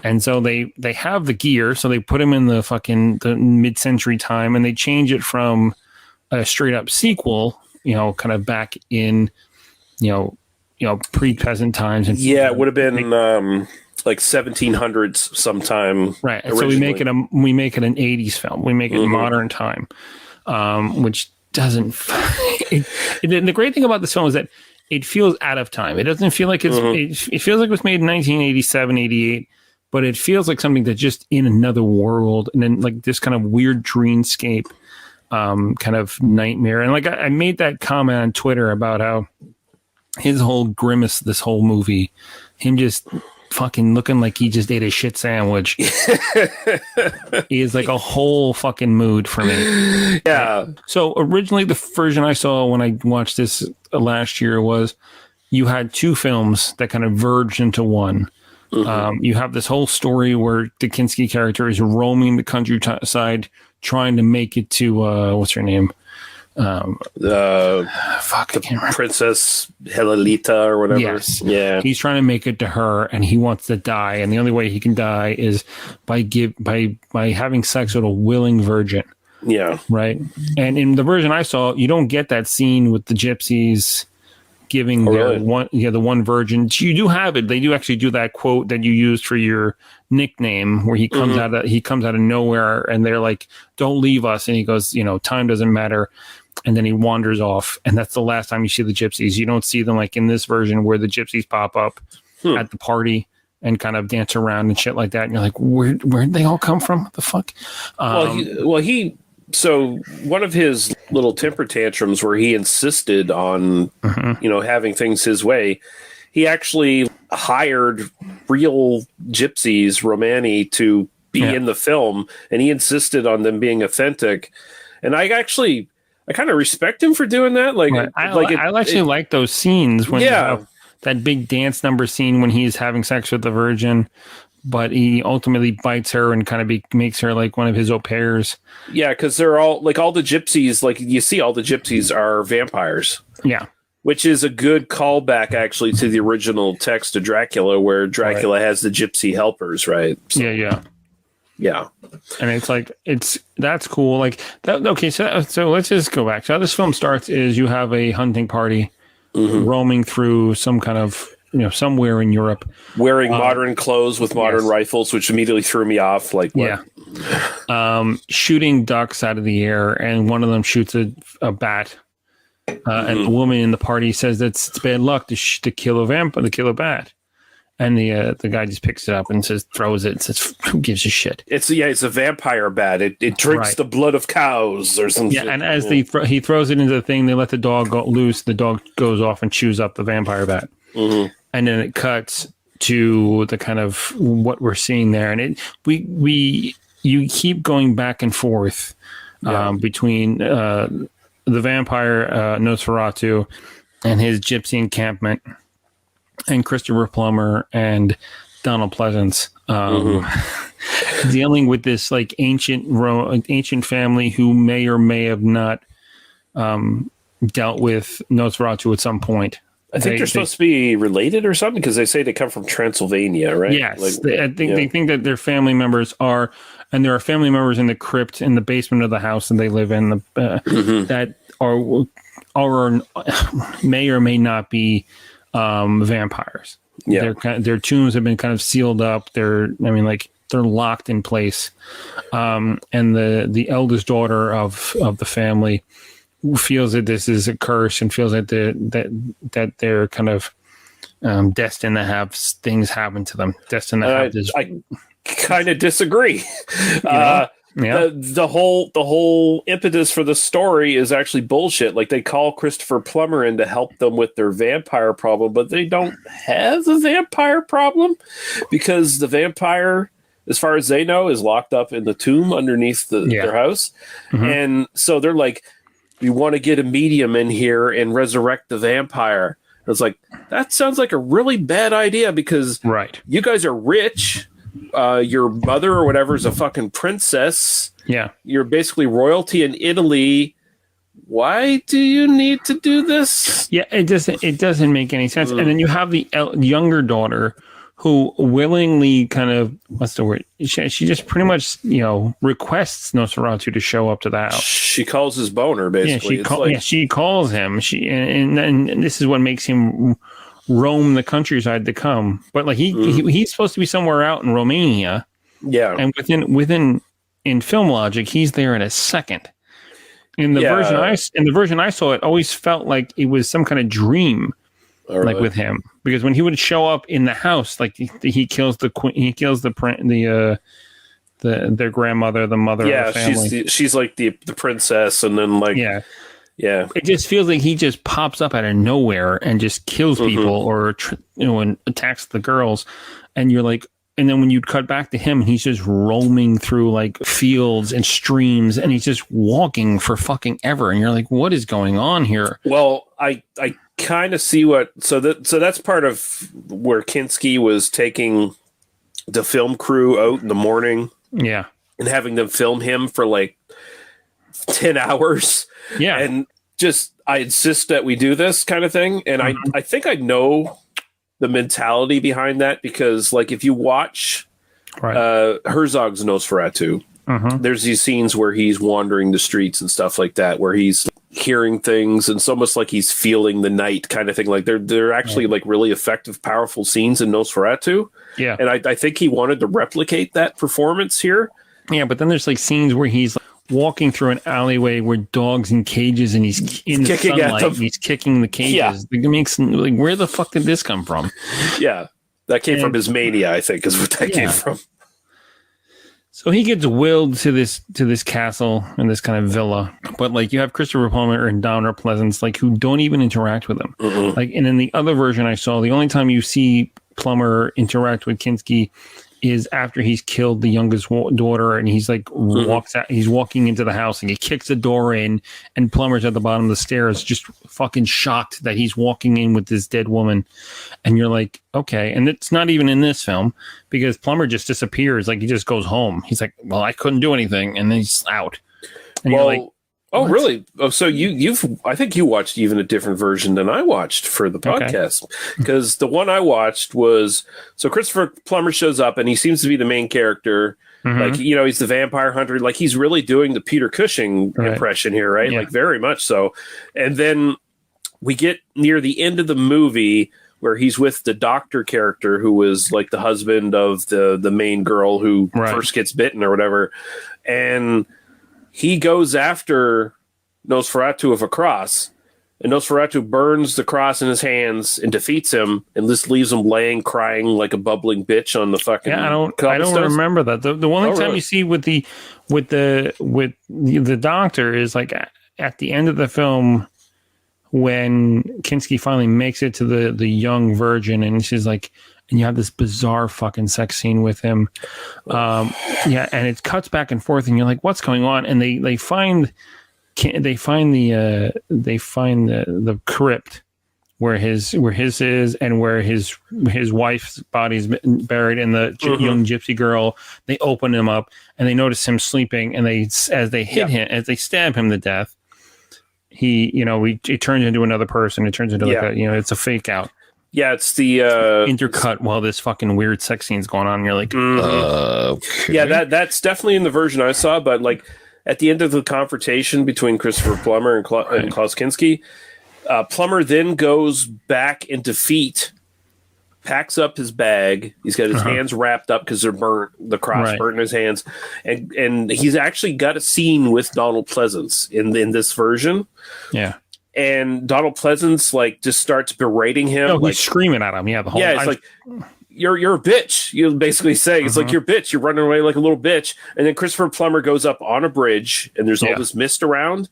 And so they have the gear. So they put him in the mid-century time and they change it from a straight up sequel, kind of back in, pre-peasant times. And it would have been like 1700s sometime. Right. And so we make it an 80s film. We make it modern time. Which doesn't. The great thing about this film is that it feels out of time. It doesn't feel like it feels like it was made in 1987, 88, but it feels like something that's just in another world and then like this kind of weird dreamscape, kind of nightmare. And like I made that comment on Twitter about how his whole grimace, this whole movie, him just fucking looking like he just ate a shit sandwich is like a whole fucking mood for me. Yeah. So originally the version I saw when I watched this last year was you had two films that kind of verged into one. You have this whole story where the Kinski character is roaming the countryside trying to make it to what's her name? The Princess Helelita or whatever. Yes. Yeah. He's trying to make it to her and he wants to die. And the only way he can die is by having sex with a willing virgin. Yeah. Right. And in the version I saw, you don't get that scene with the gypsies giving the one virgin. You do have it. They do actually do that quote that you used for your nickname where he comes out of nowhere and they're like, don't leave us. And he goes, time doesn't matter. And then he wanders off. And that's the last time you see the gypsies. You don't see them like in this version where the gypsies pop up at the party and kind of dance around and shit like that. And you're like, where'd they all come from? What the fuck? So one of his little temper tantrums where he insisted on, having things his way, he actually hired real gypsies, Romani, to be in the film, and he insisted on them being authentic. And I kind of respect him for doing that. Like, right. I actually like those scenes when you have that big dance number scene when he's having sex with the Virgin, but he ultimately bites her and kind of makes her like one of his au pairs. Yeah, because they're all like all the gypsies. Like you see, all the gypsies are vampires. Yeah, which is a good callback actually to the original text of Dracula, where Dracula has the gypsy helpers, right? So, yeah. And it's like that's cool. Like that. Okay, so let's just go back. So how this film starts is you have a hunting party roaming through some kind of somewhere in Europe, wearing modern clothes with modern rifles, which immediately threw me off. Like what? Shooting ducks out of the air, and one of them shoots a bat. And the woman in the party says that it's bad luck to kill a bat. And the guy just picks it up and throws it and says, who gives a shit? It's a vampire bat. It drinks the blood of cows or something. Yeah, and as he throws it into the thing, they let the dog go loose. The dog goes off and chews up the vampire bat. And then it cuts to the kind of what we're seeing there. And you keep going back and forth between the vampire Nosferatu and his gypsy encampment, and Christopher Plummer and Donald Pleasance dealing with this like ancient family who may or may have not dealt with Nosferatu at some point. I think they're supposed to be related or something, because they say they come from Transylvania, right? Yes, they think that their family members are, and there are family members in the crypt in the basement of the house that they live in that are may or may not be vampires. Yeah, their tombs have been kind of sealed up. They're locked in place. And the eldest daughter of the family feels that this is a curse and feels that they're kind of destined to have things happen to them. Destined to have this. I kind of disagree. The whole impetus for the story is actually bullshit. Like, they call Christopher Plummer in to help them with their vampire problem, but they don't have a vampire problem, because the vampire, as far as they know, is locked up in the tomb underneath their house. And so they're like, we want to get a medium in here and resurrect the vampire. And it's like, that sounds like a really bad idea, because you guys are rich. Your mother or whatever is a fucking princess. Yeah. You're basically royalty in Italy. Why do you need to do this? Yeah, it doesn't make any sense. And then you have the younger daughter who willingly kind of, what's the word? She just pretty much, requests Nosferatu to show up to the house. She calls his boner, basically. She calls him. And this is what makes him roam the countryside to come. But like he's supposed to be somewhere out in Romania. Yeah. And within in film logic, he's there in a second. In the version I saw, it always felt like it was some kind of dream. Like with him, because when he would show up in the house, like he kills their grandmother, the mother of the family. She's like the princess, and then like it just feels like he just pops up out of nowhere and just kills people or and attacks the girls, and you're like, and then when you cut back to him, he's just roaming through like fields and streams, and he's just walking for fucking ever, and you're like, what is going on here? Well, I kind of see so that's part of where Kinski was taking the film crew out in the morning, and having them film him for like 10 hours, and just, I insist that we do this kind of thing. And I think I know the mentality behind that, because like if you watch Herzog's Nosferatu, there's these scenes where he's wandering the streets and stuff like that, where he's hearing things, and it's almost like he's feeling the night kind of thing. Like they're actually like really effective, powerful scenes in Nosferatu. Yeah. And I think he wanted to replicate that performance here. Yeah, but then there's like scenes where he's walking through an alleyway where dogs in cages, and he's in the sunlight, and he's kicking the cages. Yeah. It makes, like, where the fuck did this come from? Yeah. That came from his mania, I think, is what that came from. So he gets willed to this castle and this kind of villa, but like you have Christopher Plummer and Donald Pleasance, like, who don't even interact with him. Like, and in the other version I saw, the only time you see Plummer interact with Kinski is after he's killed the youngest daughter, and he's like walks out. He's walking into the house, and he kicks the door in, and Plummer's at the bottom of the stairs, just fucking shocked that he's walking in with this dead woman. And you're like, okay. And it's not even in this film because Plummer just disappears. Like he just goes home. He's like, well, I couldn't do anything, and then he's out. And you're like, oh, really? Oh, so I think you watched even a different version than I watched for the podcast. Because the one I watched was, so Christopher Plummer shows up and he seems to be the main character. Like, he's the vampire hunter. Like, he's really doing the Peter Cushing impression here, right? Yeah. Like, very much so. And then we get near the end of the movie where he's with the doctor character who was like the husband of the main girl who first gets bitten or whatever. And he goes after Nosferatu with a cross, and Nosferatu burns the cross in his hands and defeats him, and just leaves him laying, crying like a bubbling bitch on the fucking. Yeah, I don't remember that. The only time you see with the doctor is like at the end of the film when Kinski finally makes it to the young virgin, and she's like. And you have this bizarre fucking sex scene with him. And it cuts back and forth and you're like, what's going on? And they find the crypt where his is and where his wife's body's buried and the young gypsy girl. They open him up and they notice him sleeping, and as they stab him to death, he turns into another person. It turns into it's a fake out. Yeah, it's the intercut while this fucking weird sex scene's going on. And you're like, okay. Yeah, that's definitely in the version I saw. But like at the end of the confrontation between Christopher Plummer and Klaus Kinski, Plummer then goes back in defeat, packs up his bag. He's got his hands wrapped up because they're burnt. The cross burnt in his hands, and he's actually got a scene with Donald Pleasance in this version. Yeah. And Donald Pleasance like just starts berating him. No, like he's screaming at him. Yeah, the whole. Yeah, it's like you're a bitch. You basically say it's like you're a bitch. You're running away like a little bitch. And then Christopher Plummer goes up on a bridge, and there's all this mist around,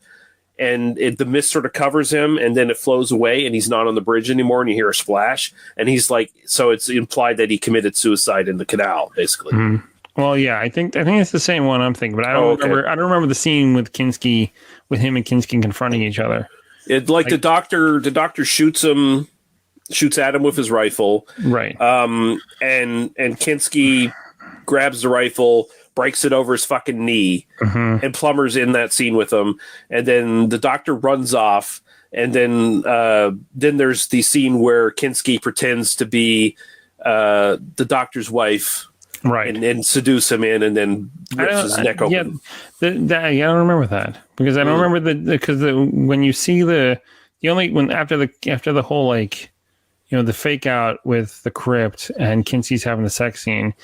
and the mist sort of covers him, and then it flows away, and he's not on the bridge anymore. And you hear a splash, and he's like, so it's implied that he committed suicide in the canal, basically. Mm-hmm. Well, yeah, I think it's the same one I'm thinking, but I don't remember. I don't remember the scene with Kinski, with him and Kinski confronting each other. It like the doctor shoots at him with his rifle, right? And Kinski grabs the rifle, breaks it over his fucking knee, and Plummer's in that scene with him. And then the doctor runs off, and then there's the scene where Kinski pretends to be the doctor's wife. Right, and seduce him in, and then rips his neck open. I don't remember that because I don't remember because when you see after the whole the fake out with the crypt and Kinski's having the sex scene,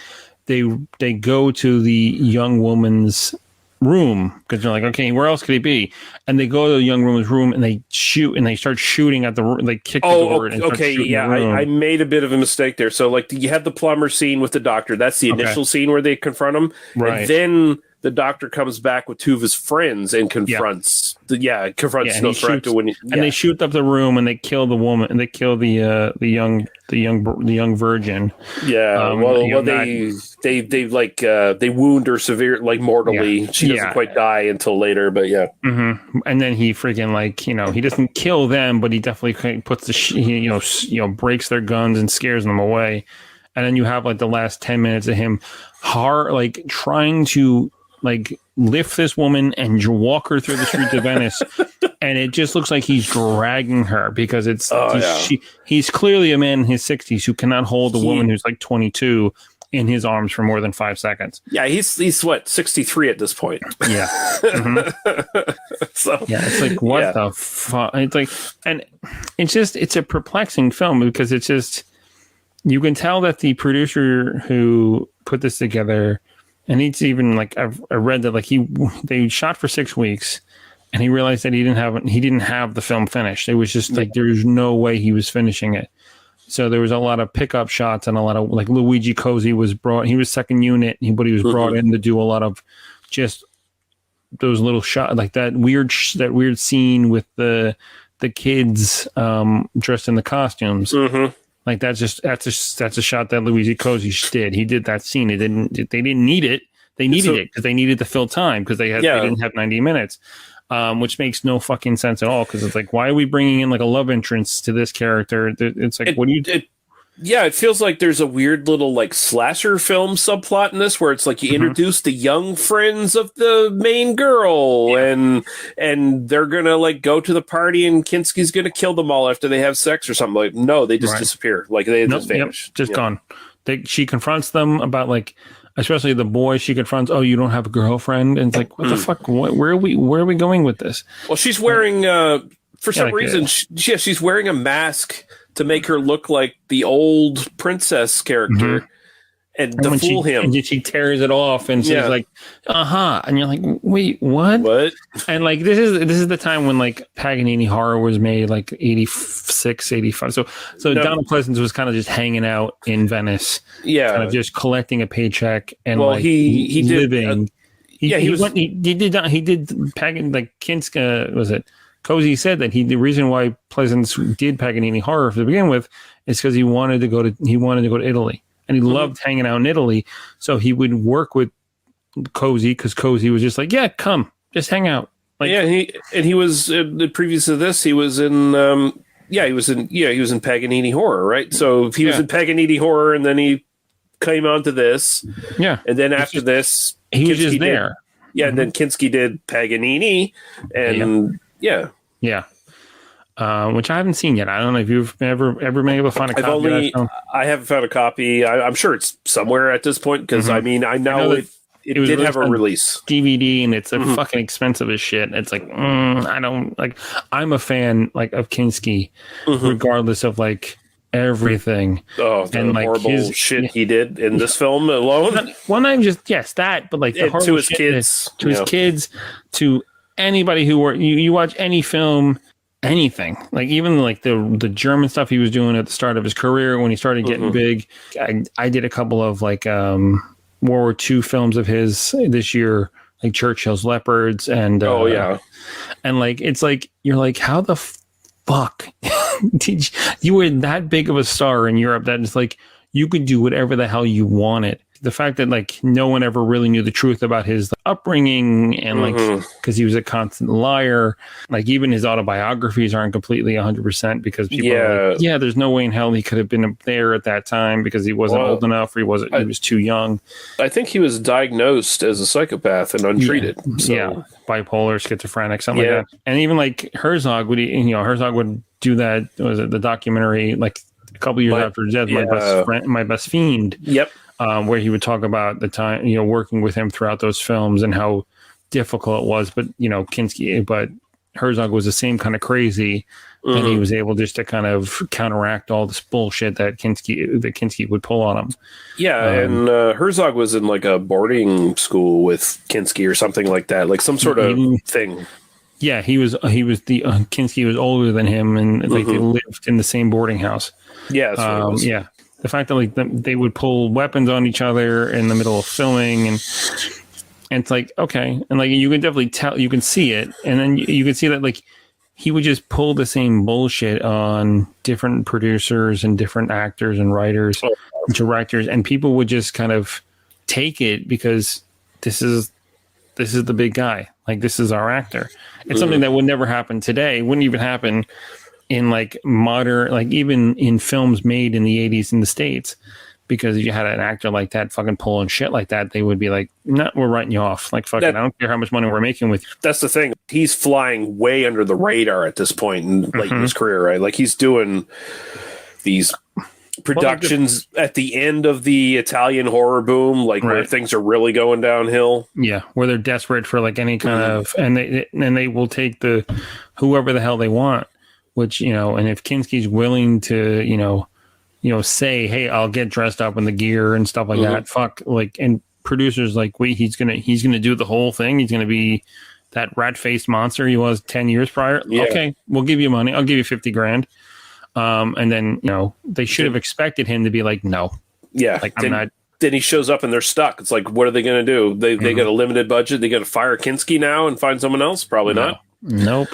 they go to the young woman's room because they're like, okay, where else could he be? And they go to the young woman's room and they shoot and they start shooting at the room. They kick the door. And okay, yeah, I made a bit of a mistake there. So like you have the Plummer scene with the doctor. That's the initial scene where they confront him, right? And then the doctor comes back with two of his friends and confronts Nosferatu and they shoot up the room and they kill the woman and they kill the young virgin. Yeah, they wound her severe, like mortally. Yeah. She doesn't quite die until later, but yeah. Mm-hmm. And then he freaking he doesn't kill them, but he definitely puts breaks their guns and scares them away. And then you have like the last 10 minutes of him trying to lift this woman and walk her through the streets of Venice, and it just looks like he's dragging her because he's clearly a man in his 60s who cannot hold a woman who's like 22 in his arms for more than 5 seconds. Yeah, he's what, 63 at this point. Yeah. Mm-hmm. So yeah, it's like what the fuck? It's like, and it's a perplexing film because it's just you can tell that the producer who put this together. And it's even I read that they shot for 6 weeks, and he realized that he didn't have the film finished. It was just there's no way he was finishing it. So there was a lot of pickup shots and a lot of Luigi Cosi was brought. He was second unit, but he was brought in to do a lot of just those little shots, like that weird scene with the kids dressed in the costumes. Like that's a shot that Luigi Cozzi did. He did that scene. They didn't need it. They needed it because they needed to fill time because they didn't have 90 minutes, which makes no fucking sense at all. Because it's like, why are we bringing in like a love entrance to this character? It's like, what do you do? Yeah, it feels like there's a weird little like slasher film subplot in this where it's like you introduce the young friends of the main girl and they're gonna like go to the party and Kinski's gonna kill them all after they have sex or something. Like, no, they just disappear. Like they just vanish. Just gone. She confronts them about like, especially the boy. She confronts, "Oh, you don't have a girlfriend," and it's like, what the fuck? Where are we going with this? Well, she's wearing for some reason she's wearing a mask to make her look like the old princess character and to fool him. And she tears it off and she's like, and you're like, wait, what? What? And like, this is the time when like Paganini horror was made, like 86, 85. So Donald Pleasence was kind of just hanging out in Venice. Yeah. Kind of just collecting a paycheck and he living. He did Pagan, like Kinski, was it? Cozzi said that the reason why Pleasence did Paganini horror to begin with is because he wanted to go to Italy and he loved hanging out in Italy. So he would work with Cozzi because Cozzi was just like, yeah, come, just hang out. Like, he was previous to this. He was in he was in Paganini horror, right? So he was in Paganini horror, and then he came onto this, and then after this, he was just there. And then Kinski did Paganini, and. Yeah. Which I haven't seen yet. I don't know if you've ever been able to find a copy of that film. I haven't found a copy. I'm sure it's somewhere at this point because I mean I know it did have a release DVD and it's a fucking expensive as shit. It's like I don't like. I'm a fan like of Kinski, regardless of like everything. Oh, and like horrible shit he did in this film alone. Well, not just that, but like the to his kids, his kids, to anybody who you watch any film, anything, like even like the German stuff he was doing at the start of his career when he started getting big. I did a couple of like World War II films of his this year, like Churchill's Leopards and and like it's like you're like, how the fuck did you were that big of a star in Europe that it's like you could do whatever the hell you wanted. The fact that like no one ever really knew the truth about his upbringing and like because he was a constant liar, like even his autobiographies aren't completely 100% because people are like, there's no way in hell he could have been there at that time because he wasn't old enough or he was too young. I think he was diagnosed as a psychopath and untreated. Bipolar, schizophrenic, something like that. And even like Herzog would do that. Was it the documentary like a couple years after his death? My best fiend. Yep. Where he would talk about the time, working with him throughout those films and how difficult it was. But, but Herzog was the same kind of crazy and he was able just to kind of counteract all this bullshit that Kinski would pull on him. Yeah. And Herzog was in like a boarding school with Kinski or something like that, like some sort of thing. Yeah. He was Kinski was older than him and like they lived in the same boarding house. Yeah. That's what it was. Yeah. The fact that like they would pull weapons on each other in the middle of filming, and it's like, okay, and like you can definitely tell, you can see it, and then you can see that like he would just pull the same bullshit on different producers and different actors and writers, and directors, and people would just kind of take it because this is the big guy, like this is our actor. It's something that would never happen today. It wouldn't even happen in like modern, like even in films made in the 80s in the States, because if you had an actor like that fucking pulling shit like that, they would be like, no, we're writing you off. Like, fucking, I don't care how much money we're making with you. That's the thing. He's flying way under the radar at this point in like his career, right? Like he's doing these productions at the end of the Italian horror boom, like where things are really going downhill. Yeah, where they're desperate for like any kind of, and they will take the whoever the hell they want. Which, and if Kinski's willing to, say, hey, I'll get dressed up in the gear and stuff like that. Fuck, like, and producers like, wait, he's gonna do the whole thing. He's gonna be that rat-faced monster he was 10 years prior. Yeah. Okay, we'll give you money. I'll give you $50,000. And then they should have expected him to be like, no. Yeah, like I'm not. Then he shows up and they're stuck. It's like, what are they gonna do? They got a limited budget. They got to fire Kinski now and find someone else? Probably not. Nope.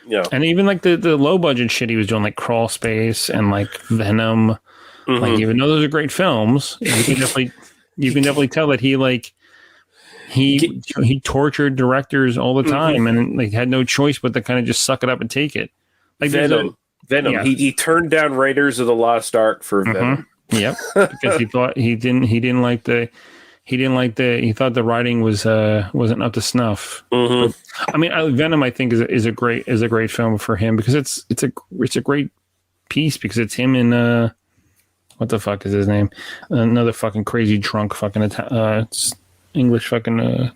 Yeah. And even like the low budget shit he was doing, like Crawl Space and like Venom. Like, even though those are great films, you can definitely tell that he tortured directors all the time and like had no choice but to kind of just suck it up and take it. Like Venom. Yeah. He turned down Raiders of the Lost Ark for Venom. Yep, because he thought he thought the writing wasn't up to snuff. I mean, Venom I think is a great film for him because it's a great piece because it's him in what the fuck is his name? Another fucking crazy drunk fucking English fucking.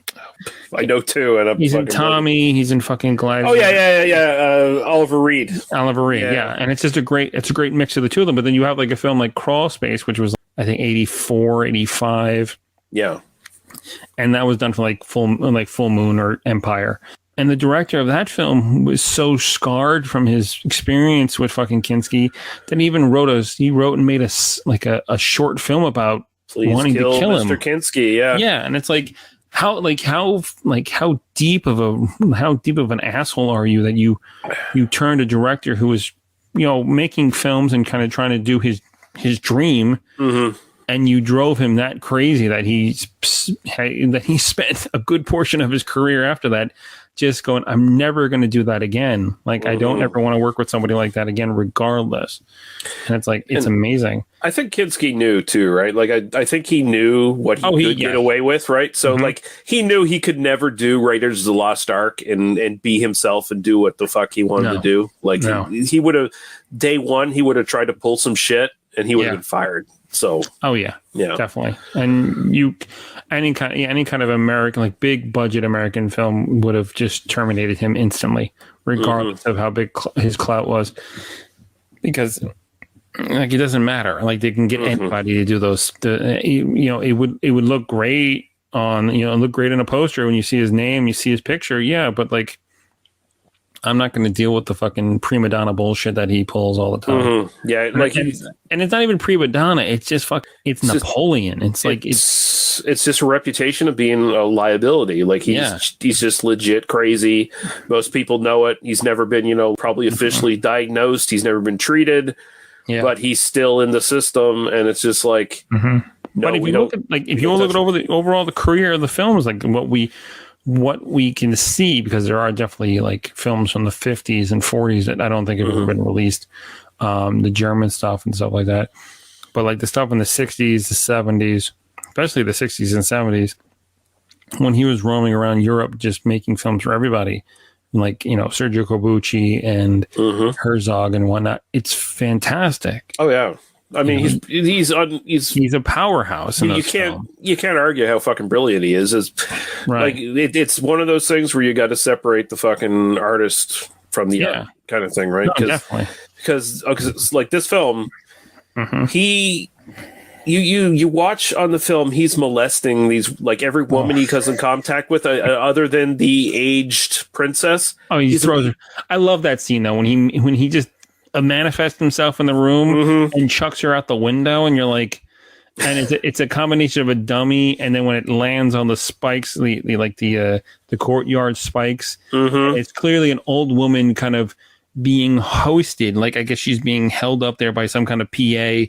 I know too, and he's in Tommy. He's in fucking Glide. Oh yeah. Oliver Reed. Yeah, and it's just a great mix of the two of them. But then you have like a film like Crawl Space, which was I think 84, 85. Yeah, and that was done for like Full Moon or Empire. And the director of that film was so scarred from his experience with fucking Kinski that he even wrote and made a short film about wanting to kill him. Mr. Kinski, yeah. Yeah, and it's like how deep of an asshole are you that you turned a director who was, making films and kind of trying to do his dream, and you drove him that crazy that he spent a good portion of his career after that just going, I'm never going to do that again. Like, I don't ever want to work with somebody like that again, regardless. And it's like, it's amazing. I think Kinski knew too, right? Like, I think he knew what he could get away with, right? So, like, he knew he could never do Raiders of the Lost Ark and be himself and do what the fuck he wanted to do. Like, he would have, day one, he would have tried to pull some shit and he would have been fired. So, definitely. And any kind of American, like big budget American film would have just terminated him instantly, regardless of how big his clout was, because like it doesn't matter. Like they can get anybody to do those. It would look great on look great in a poster when you see his name, you see his picture. Yeah, but like, I'm not going to deal with the fucking prima donna bullshit that he pulls all the time. Yeah, like and it's not even prima donna. It's just it's Napoleon. It's just a reputation of being a liability. Like he's just legit crazy. Most people know it. He's never been probably officially diagnosed. He's never been treated. Yeah. But he's still in the system, and it's just like. No, but if you look at overall the career of the films, like what we can see, because there are definitely like films from the 50s and 40s that I don't think have ever been released, the German stuff and stuff like that. But like the stuff in the 60s, the 70s, especially the 60s and 70s, when he was roaming around Europe just making films for everybody, like, Sergio Corbucci and Herzog and whatnot, it's fantastic. Oh, yeah. I mean, he's a powerhouse. You can't argue how fucking brilliant he is. Like it's one of those things where you got to separate the fucking artist from the art kind of thing, right? No, definitely. Because like this film, you watch on the film, he's molesting these like every woman he comes in contact with, other than the aged princess. Oh, he throws her. I love that scene though when he just manifests himself in the room and chucks her out the window, and you're like, and it's a combination of a dummy, and then when it lands on the spikes, the courtyard spikes, it's clearly an old woman kind of being hosted. Like I guess she's being held up there by some kind of PA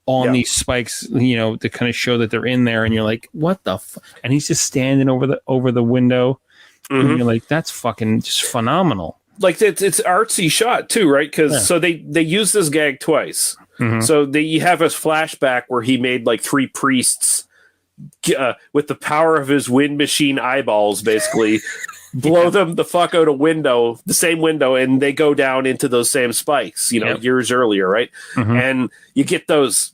on these spikes, to kind of show that they're in there, and you're like, what the and he's just standing over the window, and you're like, that's fucking just phenomenal. Like it's artsy shot too, right? Because so they use this gag twice. So you have a flashback where he made like 3 priests with the power of his wind machine eyeballs, basically blow them the fuck out the same window, and they go down into those same spikes, years earlier, right? And you get those.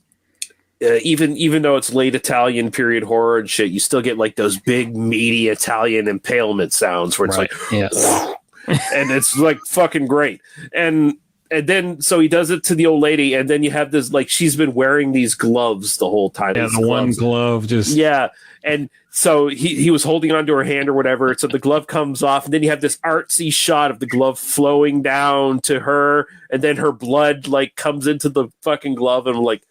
Even though it's late Italian period horror and shit, you still get like those big meaty Italian impalement sounds where it's like. And it's like fucking great. And then so he does it to the old lady, and then you have this like she's been wearing these gloves the whole time. Yeah, the one glove just and so he was holding onto her hand or whatever, so the glove comes off, and then you have this artsy shot of the glove flowing down to her, and then her blood like comes into the fucking glove, and I'm like,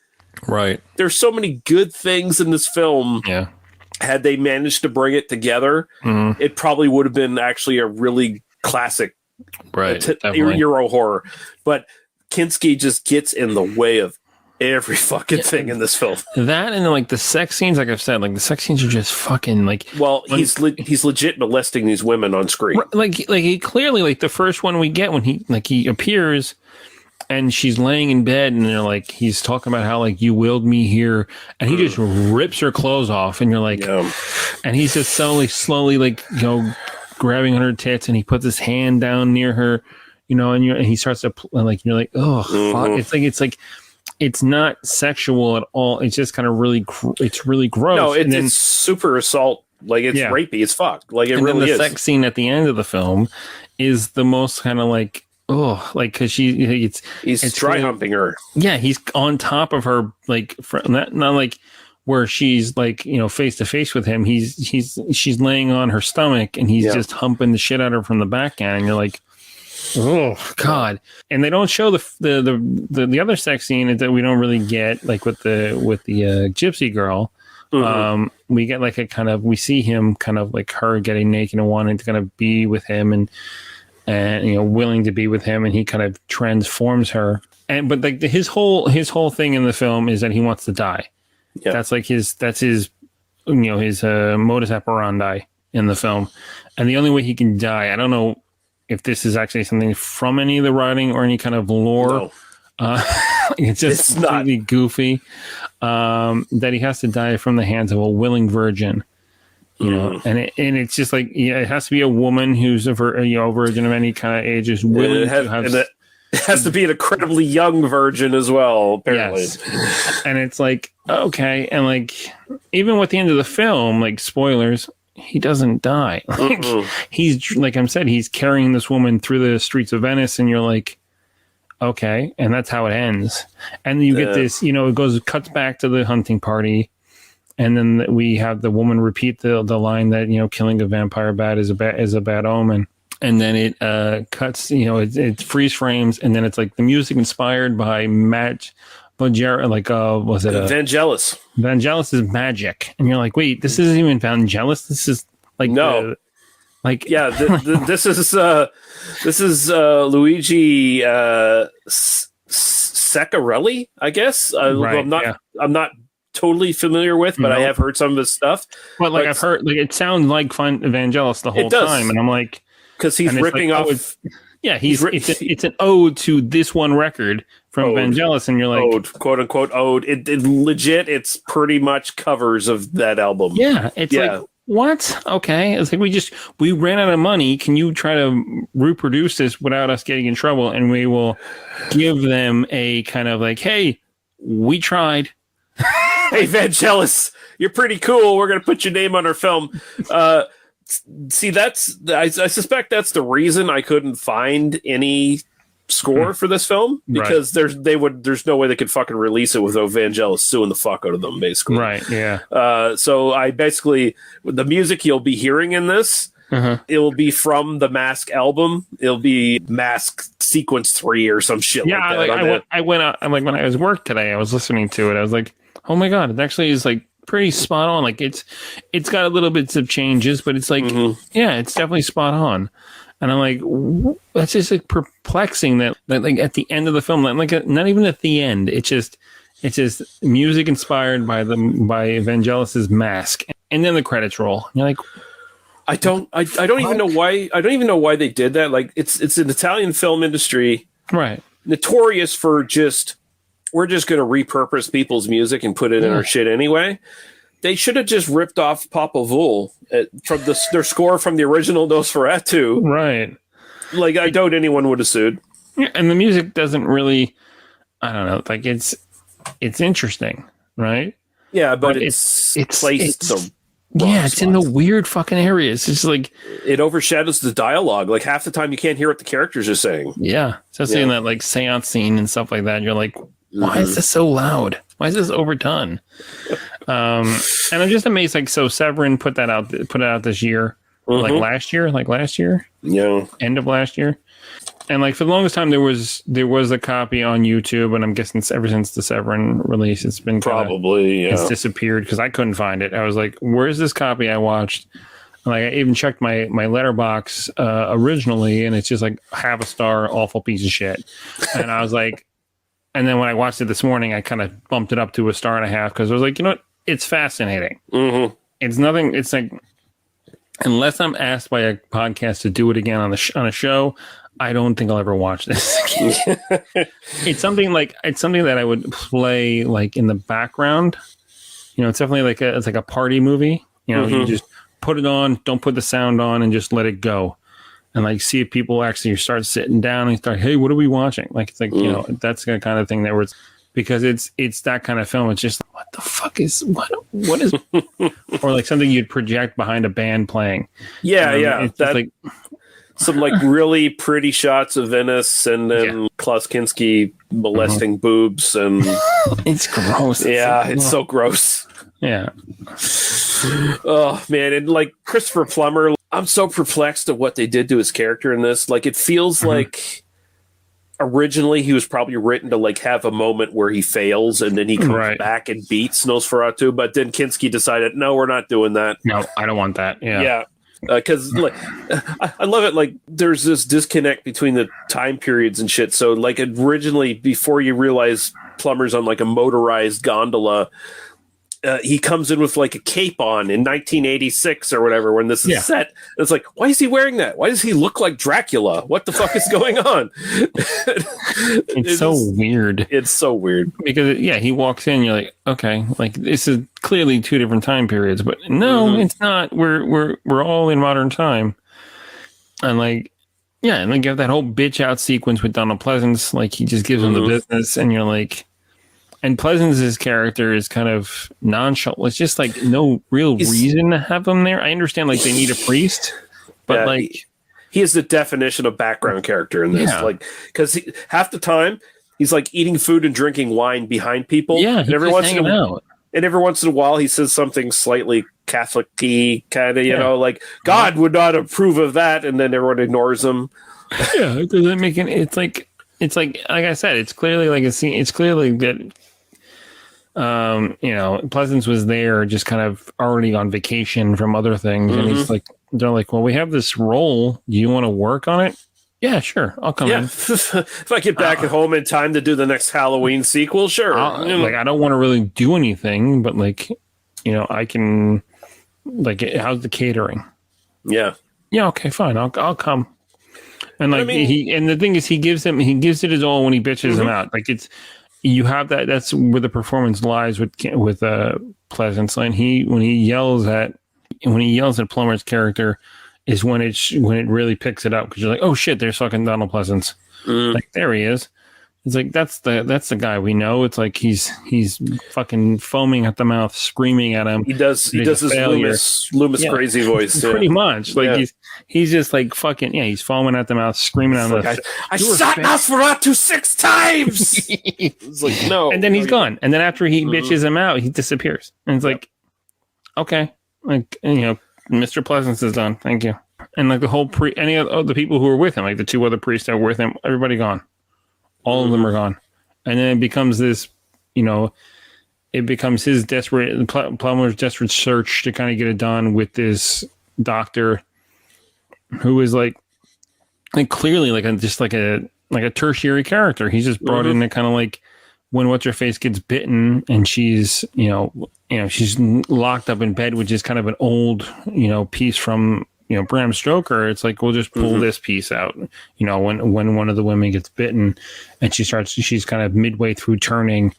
there's so many good things in this film. Had they managed to bring it together, it probably would have been actually a really classic Right. Euro horror. But Kinski just gets in the way of every fucking thing in this film. That and like the sex scenes, like I've said, like the sex scenes are just fucking like. Well, he's legit molesting these women on screen. Like he clearly, like the first one we get when he appears and she's laying in bed and they're like, he's talking about how like you willed me here, and he just rips her clothes off, and you're like, and he's just slowly like, you know, grabbing on her tits, and he puts his hand down near her, you know, and he starts to like, you're like, oh, fuck. It's like. It's not sexual at all. It's just kind of it's really gross. No, it's super assault. Like, it's rapey as fuck. Like, it really is. The sex scene at the end of the film is the most kind of like, because he's dry humping her. Yeah, he's on top of her, like, not like where she's like, you know, face to face with him. She's laying on her stomach, and he's just humping the shit out of her from the back end, and you're like, oh God! And they don't show the other sex scene that we don't really get, like with the gypsy girl. We get like we see him kind of like her getting naked and wanting to kind of be with him, and you know, willing to be with him, and he kind of transforms her. But like his whole thing in the film is that he wants to die. Yeah. That's his you know, his modus operandi in the film, and the only way he can die, I don't know if this is actually something from any of the writing or any kind of lore. No. It's just completely goofy. That he has to die from the hands of a willing virgin, you know, and it's just like, it has to be a woman who's a virgin of any kind of age, is willing to have. And it has to be an incredibly young virgin as well, apparently. Yes. And it's like, okay, and like even with the end of the film, like, spoilers, he doesn't die. Like, he's, like I said, he's carrying this woman through the streets of Venice, and you're like, okay, and that's how it ends. And you get this, you know, it cuts back to the hunting party, and then we have the woman repeat the line that, you know, killing a vampire bat is a bad omen. And then it cuts, you know, it freeze frames, and then it's like the music inspired by was it Vangelis? Vangelis is magic, and you're like, wait, this isn't even Vangelis. This is like this is Luigi Seccarelli, I guess. Right, I'm not totally familiar with, but I have heard some of his stuff. But like I've heard, like, it sounds like Vangelis the whole time, and I'm like, because he's ripping off. It's an ode to this one record from Vangelis, and you're like, ode, quote unquote ode. It legit. It's pretty much covers of that album. Yeah, it's like, what? Okay, it's like we ran out of money. Can you try to reproduce this without us getting in trouble? And we will give them a kind of like, hey, we tried. Hey, Vangelis, you're pretty cool. We're gonna put your name on our film. See, I suspect that's the reason I couldn't find any score for this film, because there's no way they could fucking release it without Vangelis suing the fuck out of them, basically. Right. Yeah. So I basically, the music you'll be hearing in this, it will be from the Mask album. It'll be Mask Sequence 3 or some shit like that. I went out, I'm like, when I was work today, I was listening to it. I was like, oh my God, it actually is like pretty spot on. Like it's got a little bits of changes, but it's like, it's definitely spot on. And I'm like, that's just like perplexing that like at the end of the film, like not even at the end, it's just music inspired by Vangelis's Mask, and then the credits roll. And you're like, I don't even know why. I don't even know why they did that. Like, it's an Italian film industry, right? Notorious for we're just going to repurpose people's music and put it in our shit anyway. They should have just ripped off Papa Vool from their score from the original Nosferatu. Right. Like, I doubt anyone would have sued. Yeah, and the music doesn't really, I don't know, like it's interesting, right? Yeah, but it's placed it's in the weird fucking areas. It's like, it overshadows the dialogue. Like, half the time you can't hear what the characters are saying. Yeah. Especially in that like seance scene and stuff like that. You're like, why is this so loud? Why is this overdone? And I'm just amazed. Like, so Severin put it out this year, like last year. Yeah. End of last year. And like for the longest time, there was a copy on YouTube, and I'm guessing ever since the Severin release, it's been probably it's disappeared because I couldn't find it. I was like, "Where's this copy I watched?" Like I even checked my letterbox originally, and it's just like half a star, awful piece of shit. And I was like, and then when I watched it this morning, I kind of bumped it up to 1.5 stars because I was like, you know what? It's fascinating. Mm-hmm. It's nothing. It's like, unless I'm asked by a podcast to do it again on a show, I don't think I'll ever watch this. It's something that I would play like in the background. You know, it's definitely it's like a party movie. You know, you just put it on, don't put the sound on, and just let it go, and like see if people actually start sitting down and start, hey, what are we watching? Like it's like you know, that's the kind of thing that was, because it's that kind of film. It's just what the fuck is what is or like something you'd project behind a band playing. Yeah, that like some like really pretty shots of Venice, and then Klaus Kinski molesting boobs, and it's gross. Yeah, it's so gross. Yeah. Oh man, and like Christopher Plummer, I'm so perplexed at what they did to his character in this. Like it feels like originally he was probably written to like have a moment where he fails and then he comes back and beats Nosferatu, but then Kinski decided, no, we're not doing that. No, I don't want that. Yeah. Because like I love it. Like there's this disconnect between the time periods and shit. So like originally, before you realize Plummer's on like a motorized gondola, he comes in with like a cape on in 1986 or whatever when this is set. And it's like, why is he wearing that? Why does he look like Dracula? What the fuck is going on? It's so weird. It's so weird. Because he walks in, you're like, okay, like this is clearly 2 different time periods, but no, it's not. We're all in modern time. And like, and like you have that whole bitch out sequence with Donald Pleasance, like he just gives him the business, and you're like, and Pleasance's character is kind of nonchalant. It's just like no real reason to have him there. I understand like they need a priest, but like he is the definition of background character in this. Like because half the time he's like eating food and drinking wine behind people. Yeah, and every once in a while he says something slightly Catholic-y kind of, you know, like God would not approve of that, and then everyone ignores him. Yeah, it doesn't make it. It's like I said, it's clearly like a scene. It's clearly that. You know, Pleasance was there just kind of already on vacation from other things. And he's like, they're like, well, we have this role. Do you want to work on it? Yeah, sure. I'll come in. If I get back at home in time to do the next Halloween sequel, sure. Like, I don't want to really do anything, but like, you know, I can, like, how's the catering? Yeah. Yeah. Okay, fine. I'll come. And like, and the thing is, he gives it his all when he bitches him out. Like it's, you have that. That's where the performance lies with Pleasance. And when he yells at Plummer's character is when it really picks it up, because you're like, oh shit, there's fucking Donald Pleasance. Like there he is. It's like that's the guy we know. It's like he's fucking foaming at the mouth, screaming at him. He does his Loomis crazy voice. Pretty much. Like he's just like fucking he's foaming at the mouth, screaming at him. I shot Nosferatu 6 times. It's like no. And then he's gone. And then after he bitches him out, he disappears. And it's like, okay, like, you know, Mr. Pleasance is done. Thank you. And like the whole any of the people who were with him, like the 2 other priests that were with him, everybody gone. All of them are gone. And then it becomes this, you know, it becomes his Plummer's desperate search to kind of get it done with this doctor who is like clearly like a tertiary character. He's just brought in to kind of like when What's-Her-Face gets bitten and she's, you know, she's locked up in bed, which is kind of an old, you know, piece from, you know, Bram Stoker. It's like, we'll just pull this piece out, you know, when one of the women gets bitten and she's kind of midway through turning.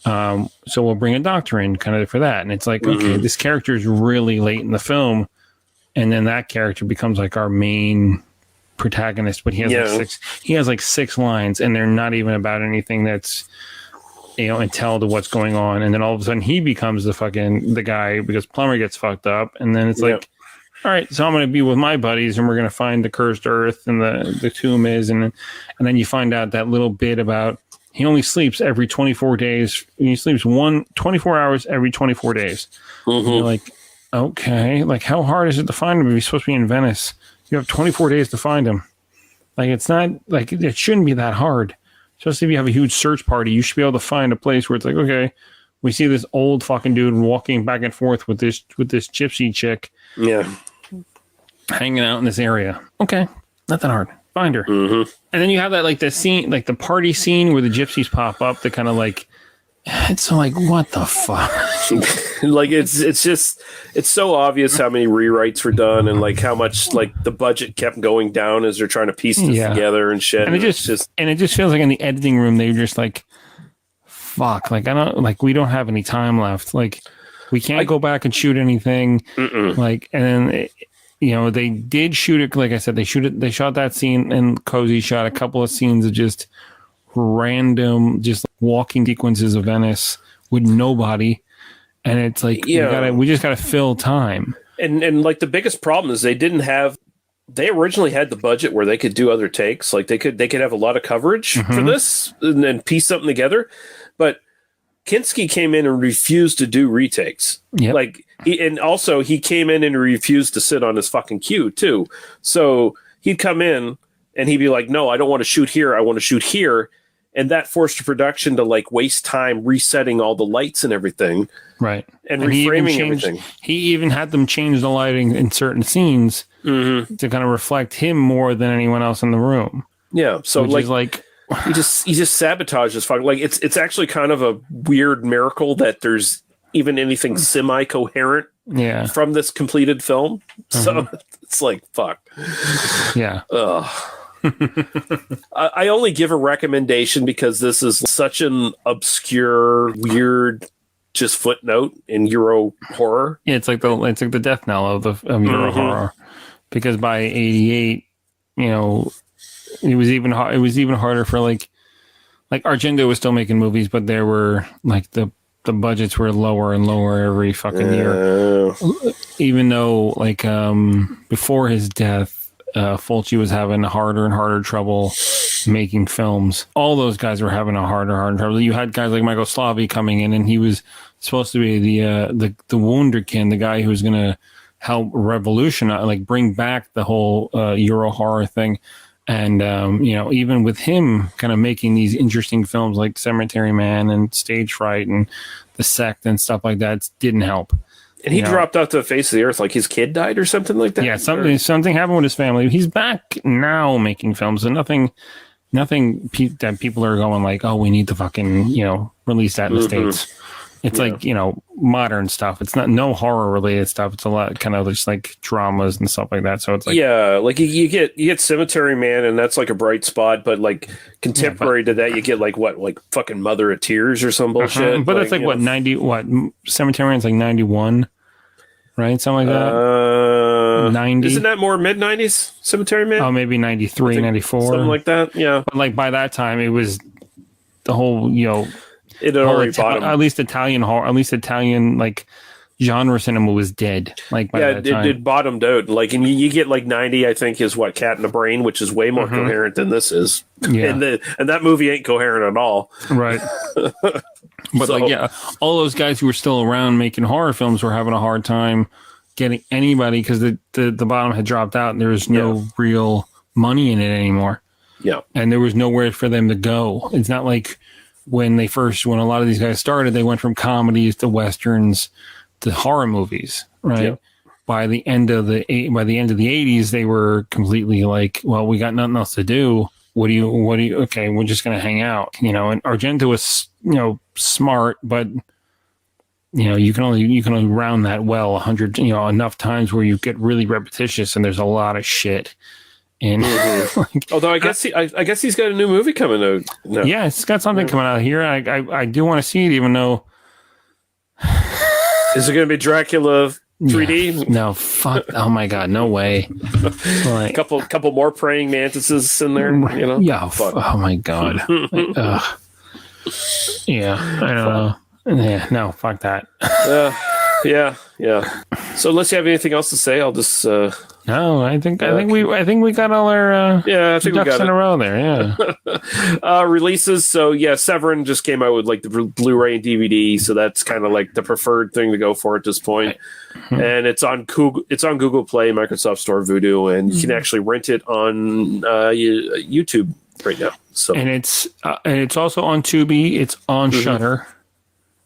So we'll bring a doctor in kind of for that. And it's like, okay, this character is really late in the film. And then that character becomes like our main protagonist, but he has like 6 lines, and they're not even about anything that's, you know, intel to what's going on. And then all of a sudden he becomes the guy because Plummer gets fucked up. And then it's like, all right, so I'm going to be with my buddies and we're going to find the cursed earth and the tomb is. And then you find out that little bit about he only sleeps every 24 days. He sleeps 24 hours every 24 days. You're like, okay, like how hard is it to find him if he's supposed to be in Venice? You have 24 days to find him. Like, it's not like it shouldn't be that hard. Especially if you have a huge search party, you should be able to find a place where it's like, okay, we see this old fucking dude walking back and forth with this gypsy chick. Yeah. hanging out in this area. Okay, not that hard. Find her. And then you have that like the scene, like the party scene where the gypsies pop up. They're kind of like, it's like, what the fuck? Like it's just, it's so obvious how many rewrites were done and like how much like the budget kept going down as they're trying to piece this together and shit. And it just feels like in the editing room they're just like, fuck, like we don't have any time left. Like we can't go back and shoot anything. Like, and then they did shoot it. Like I said, they shot that scene, and Cozy shot a couple of scenes of just random, just walking sequences of Venice with nobody. And it's like, we just gotta fill time. And like the biggest problem is they originally had the budget where they could do other takes. Like they could have a lot of coverage for this and then piece something together. But Kinski came in and refused to do retakes. Yep. Like he came in and refused to sit on his fucking queue too. So he'd come in and he'd be like, no, I don't want to shoot here. I want to shoot here. And that forced the production to like waste time resetting all the lights and everything. Right. And reframing everything. He even had them change the lighting in certain scenes to kind of reflect him more than anyone else in the room. Yeah. So like he just sabotaged this fucking, like it's actually kind of a weird miracle that there's even anything semi-coherent from this completed film. So it's like, fuck. Yeah. Ugh. I only give a recommendation because this is such an obscure, weird, just footnote in Euro horror. Yeah, it's like the death knell of Euro horror. Because by '88, it was even harder for like Argento was still making movies, but there were like the budgets were lower and lower every fucking year. Even though like before his death, Fulci was having harder and harder trouble making films. All those guys were having a harder trouble. You had guys like Michael Slavi coming in, and he was supposed to be the wunderkind, the guy who was going to help revolutionize, like bring back the whole Euro horror thing. And even with him kind of making these interesting films like Cemetery Man and Stage Fright and The Sect and stuff like that, didn't help. And he dropped off the face of the earth, like his kid died or something like that. Yeah, something happened with his family. He's back now making films, and nothing that people are going like, oh, we need to fucking release that in the States. It's like modern stuff. It's no horror related stuff. It's a lot kind of just like dramas and stuff like that. So it's like like you get Cemetery Man, and that's like a bright spot. But like contemporary to that, you get like fucking Mother of Tears or some bullshit. But it's like what 90? What Cemetery Man's like 91, right? Something like that. 90. Isn't that more mid 90s? Cemetery Man. Oh, maybe 93, 94, something like that. Yeah. But like by that time, it was the whole it had already bottomed. At least Italian horror, at least Italian like genre cinema was dead. Like by that time. It bottomed out. Like, and you get like 90, I think, is what Cat in the Brain, which is way more coherent than this is. Yeah, and that movie ain't coherent at all. Right. But all those guys who were still around making horror films were having a hard time getting anybody because the bottom had dropped out and there was no real money in it anymore. Yeah, and there was nowhere for them to go. It's not like when a lot of these guys started, they went from comedies to westerns to horror movies, right? Yep. By the end of the 80s, they were completely like, well, we got nothing else to do. What do you? Okay, we're just gonna hang out, And Argento was, smart, but you can only round that well 100, enough times where you get really repetitious and there's a lot of shit. And although I guess he's got a new movie coming out. No. Yeah, it's got something coming out here. I do want to see it, even though. Is it going to be Dracula 3D? Yeah. No, fuck! Oh my god, no way! Like, couple more praying mantises in there. Yeah. Fuck. Oh my god. Yeah, I don't know. Yeah, no, fuck that. Yeah. So unless you have anything else to say, I'll just. No, I think we got all our I think ducks in a row there. Yeah. Releases. So Severin just came out with like the Blu-ray and DVD, so that's kind of like the preferred thing to go for at this point. Right. And it's on Google Play, Microsoft Store, Vudu, and you can actually rent it on YouTube right now. So and it's also on Tubi. It's on Shudder.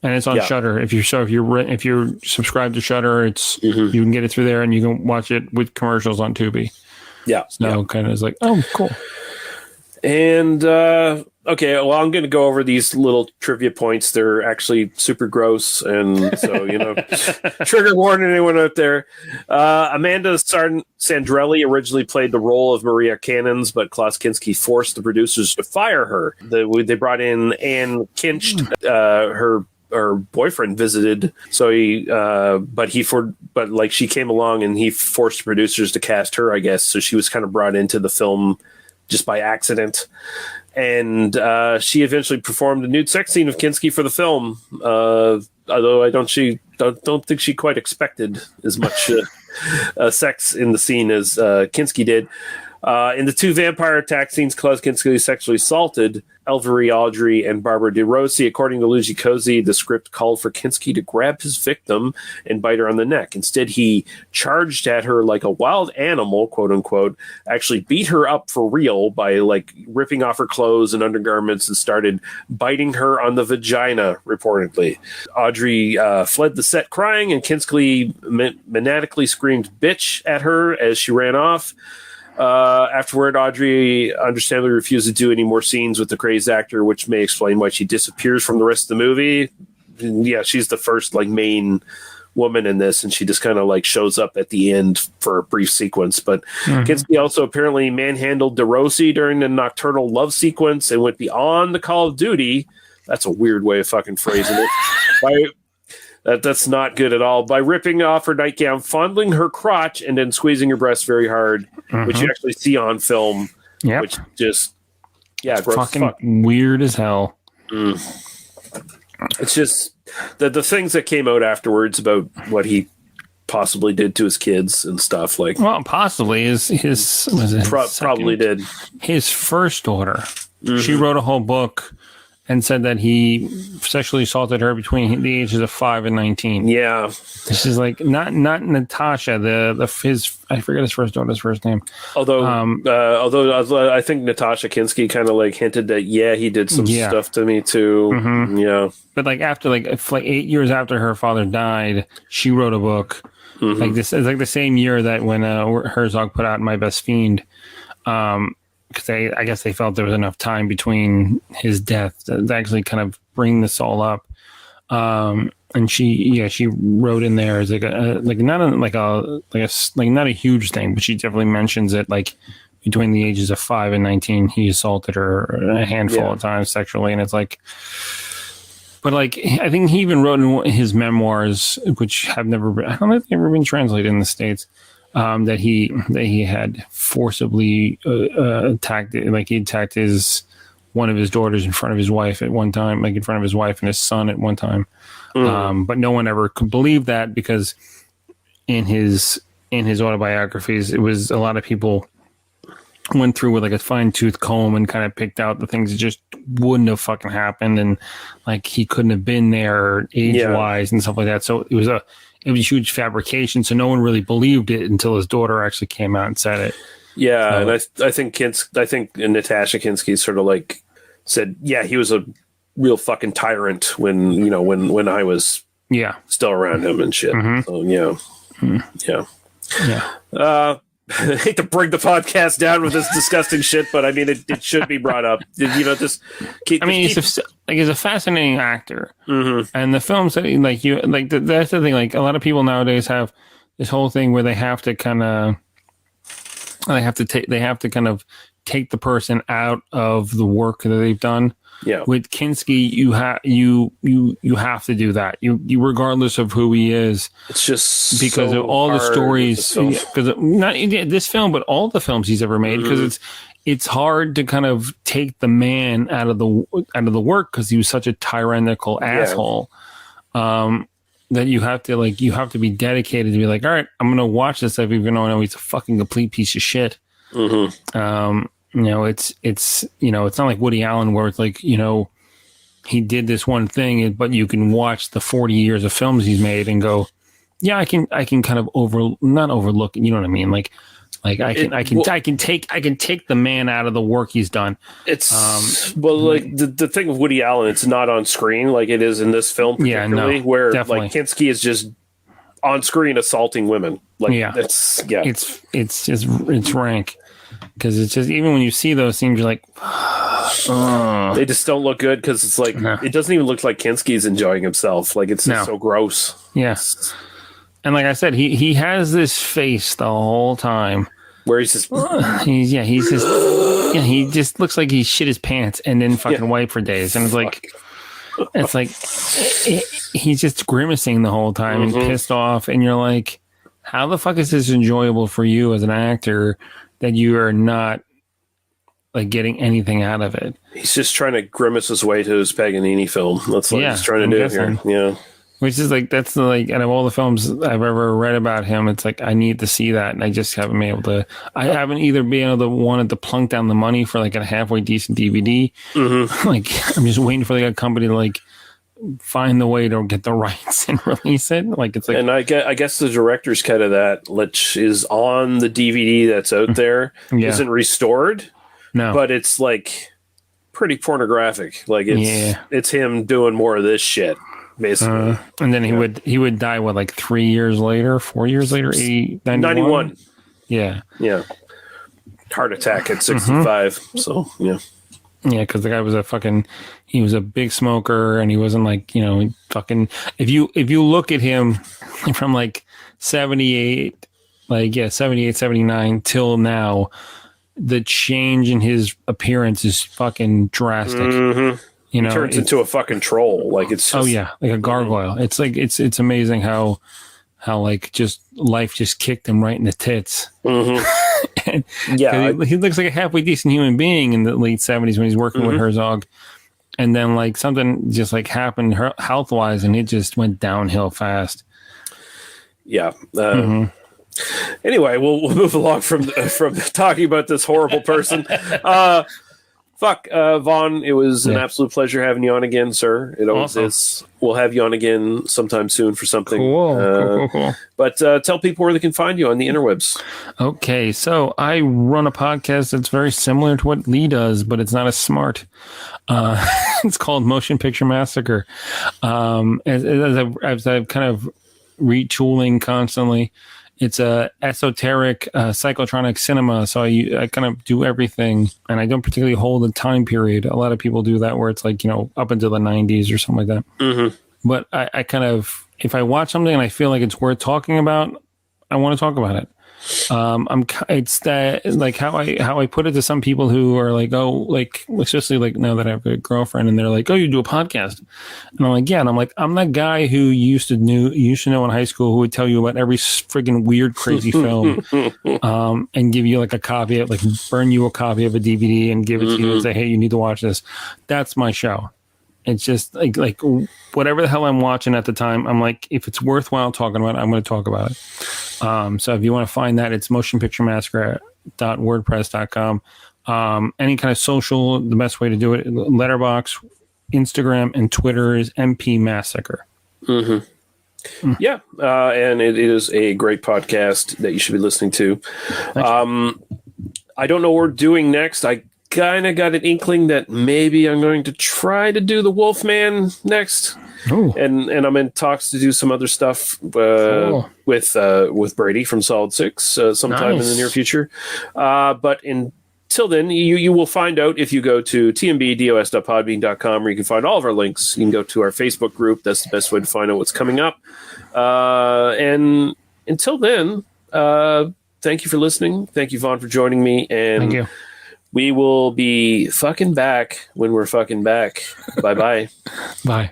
and it's on Shudder. If you're subscribed to Shudder, it's you can get it through there, and you can watch it with commercials on Tubi. Yeah. So kind of is like, oh, cool. And okay, well, I'm going to go over these little trivia points. They're actually super gross, and so trigger warning anyone out there. Amanda Sandrelli originally played the role of Maria Cannons, but Klaus Kinski forced the producers to fire her. They brought in Anne Kinch, her boyfriend visited, so she came along and he forced the producers to cast her, I guess. So she was kind of brought into the film just by accident, and she eventually performed a nude sex scene of Kinski for the film. Although I don't think she quite expected as much sex in the scene as Kinski did. In the two vampire attack scenes, Klaus Kinski sexually assaulted Elvery Audrey and Barbara DeRossi. According to Luigi Cozzi, the script called for Kinski to grab his victim and bite her on the neck. Instead, he charged at her like a wild animal, quote unquote, actually beat her up for real by ripping off her clothes and undergarments and started biting her on the vagina, reportedly. Audrey fled the set crying, and Kinski maniacally screamed bitch at her as she ran off. Afterward, Audrey understandably refused to do any more scenes with the crazed actor, which may explain why she disappears from the rest of the movie. And yeah, she's the first main woman in this, and she just kind of shows up at the end for a brief sequence. But Kinski also apparently manhandled DeRossi during the nocturnal love sequence and went beyond the call of duty. That's a weird way of fucking phrasing it. That's not good at all. By ripping off her nightgown, fondling her crotch, and then squeezing her breast very hard, which you actually see on film. Yeah, which just gross fucking weird as hell. It's just the things that came out afterwards about what he possibly did to his kids and stuff. Possibly his probably did. His first daughter. She wrote a whole book and said that he sexually assaulted her between the ages of 5 and 19. Yeah, this is not Natasha. I forget his first daughter's first name. Although I think Natasha Kinski kind of hinted that he did some stuff to me too. Yeah, but after 8 years after her father died, she wrote a book. This is the same year that when Herzog put out My Best Fiend. Because I guess they felt there was enough time between his death to actually kind of bring this all up. And she wrote in there as not a huge thing, but she definitely mentions it between the ages of 5 and 19, he assaulted her a handful of times sexually, and it's but I think he even wrote in his memoirs, which have never been, I don't know if they've ever been translated in the States. That he had forcibly attacked, he attacked one of his daughters in front of his wife at one time, in front of his wife and his son at one time. But no one ever could believe that, because in his autobiographies, it was a lot of people went through with a fine-tooth comb and kind of picked out the things that just wouldn't have fucking happened, and he couldn't have been there age-wise and stuff like that. So it was a huge fabrication, so no one really believed it until his daughter actually came out and said it. Yeah, so, and I think Natasha Kinski sort of said, he was a real fucking tyrant when I was still around him and shit. So I hate to bring the podcast down with this disgusting shit, but I mean it should be brought up. He's a fascinating actor, and the films that that's the thing. A lot of people nowadays have this whole thing where they have to kind of take the person out of the work that they've done. Yeah. With Kinski, you have to do that. You regardless of who he is. It's just because of all the stories. Because not this film, but all the films he's ever made. Because it's hard to kind of take the man out of the work, because he was such a tyrannical asshole. That you have to be dedicated to be all right, I'm going to watch this stuff even though I know he's a fucking complete piece of shit. It's not like Woody Allen where it's he did this one thing, but you can watch the 40 years of films he's made and go, I can kind of not overlook, you know what I mean? Like I can take the man out of the work he's done. It's like the thing with Woody Allen, it's not on screen like it is in this film particularly, where definitely. like Kinski is just on screen assaulting women. Like it's rank. Because it's just, even when you see those scenes, you're like, they just don't look good because it's like, it doesn't even look like Kinski's enjoying himself. Like, it's just so gross. Yes. And like I said, he has this face the whole time where he's just, he just looks like he shit his pants and then fucking wiped for days. And it's like, he's just grimacing the whole time and pissed off. And you're like, how the fuck is this enjoyable for you as an actor that you are not like getting anything out of it? He's just trying to grimace his way to his Paganini film. That's what he's trying to do here. Yeah. Which is like, that's like, out of all the films I've ever read about him, it's like, I need to see that. And I just haven't been able to, I haven't either been able to wanted to plunk down the money for like a halfway decent DVD. Like, I'm just waiting for like a company to like find the way to get the rights and release it. Like, it's like, and I guess the director's cut of that, which is on the DVD that's out there, isn't restored. No, but it's like pretty pornographic. Like it's him doing more of this shit, basically. And then he would die like 4 years later, 91. Yeah. Heart attack at 65. So yeah, because the guy was he was a big smoker, and he wasn't like, fucking, if you look at him from like 78, 79 till now, the change in his appearance is fucking drastic. He turns into a fucking troll. Like, it's just, like a gargoyle. It's like, it's amazing how like just life just kicked him right in the tits. He looks like a halfway decent human being in the late 70s when he's working with Herzog, and then like something just like happened health wise, and it just went downhill fast. Anyway, we'll move along from talking about this horrible person. Vaughn, it was an absolute pleasure having you on again, sir. It always is. We'll have you on again sometime soon for something. Cool. But tell people where they can find you on the interwebs. Okay, so I run a podcast that's very similar to what Lee does, but it's not as smart. It's called Motion Picture Massacre. As I've kind of retooling constantly. It's a esoteric psychotronic cinema, so I kind of do everything, and I don't particularly hold a time period. A lot of people do that, where it's like, up until the 90s or something like that. But I kind of, if I watch something and I feel like it's worth talking about, I want to talk about it. It's that, like, how I put it to some people who are like, oh, like, especially like now that I have a girlfriend, and they're like, oh, you do a podcast, and I'm like, yeah, and I'm like, I'm that guy who you used to know in high school, who would tell you about every friggin' weird, crazy film, and give you like a copy of, like, burn you a copy of a DVD and give it to you and say, hey, you need to watch this. That's my show. It's just like whatever the hell I'm watching at the time, I'm like, if it's worthwhile talking about it, I'm going to talk about it. So if you want to find that, it's motionpicturemassacre.wordpress.com. Any kind of social, the best way to do it, Letterboxd, Instagram, and Twitter is MP Massacre. Yeah, and it is a great podcast that you should be listening to. I don't know what we're doing next. I kind of got an inkling that maybe I'm going to try to do the Wolfman next. And I'm in talks to do some other stuff with Brady from Solid 6 sometime in the near future. But until then, you will find out if you go to tmbdos.podbean.com, where you can find all of our links. You can go to our Facebook group. That's the best way to find out what's coming up. And until then, thank you for listening. Thank you, Vaughn, for joining me. And thank you. We will be fucking back when we're fucking back. Bye-bye. Bye.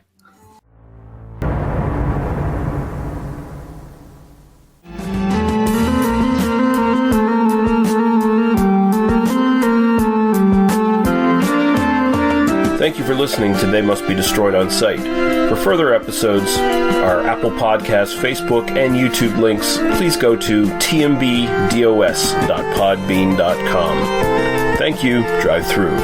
Thank you for listening to They Must Be Destroyed on Sight. For further episodes, our Apple Podcasts, Facebook, and YouTube links, please go to tmbdos.podbean.com. Thank you. Drive through.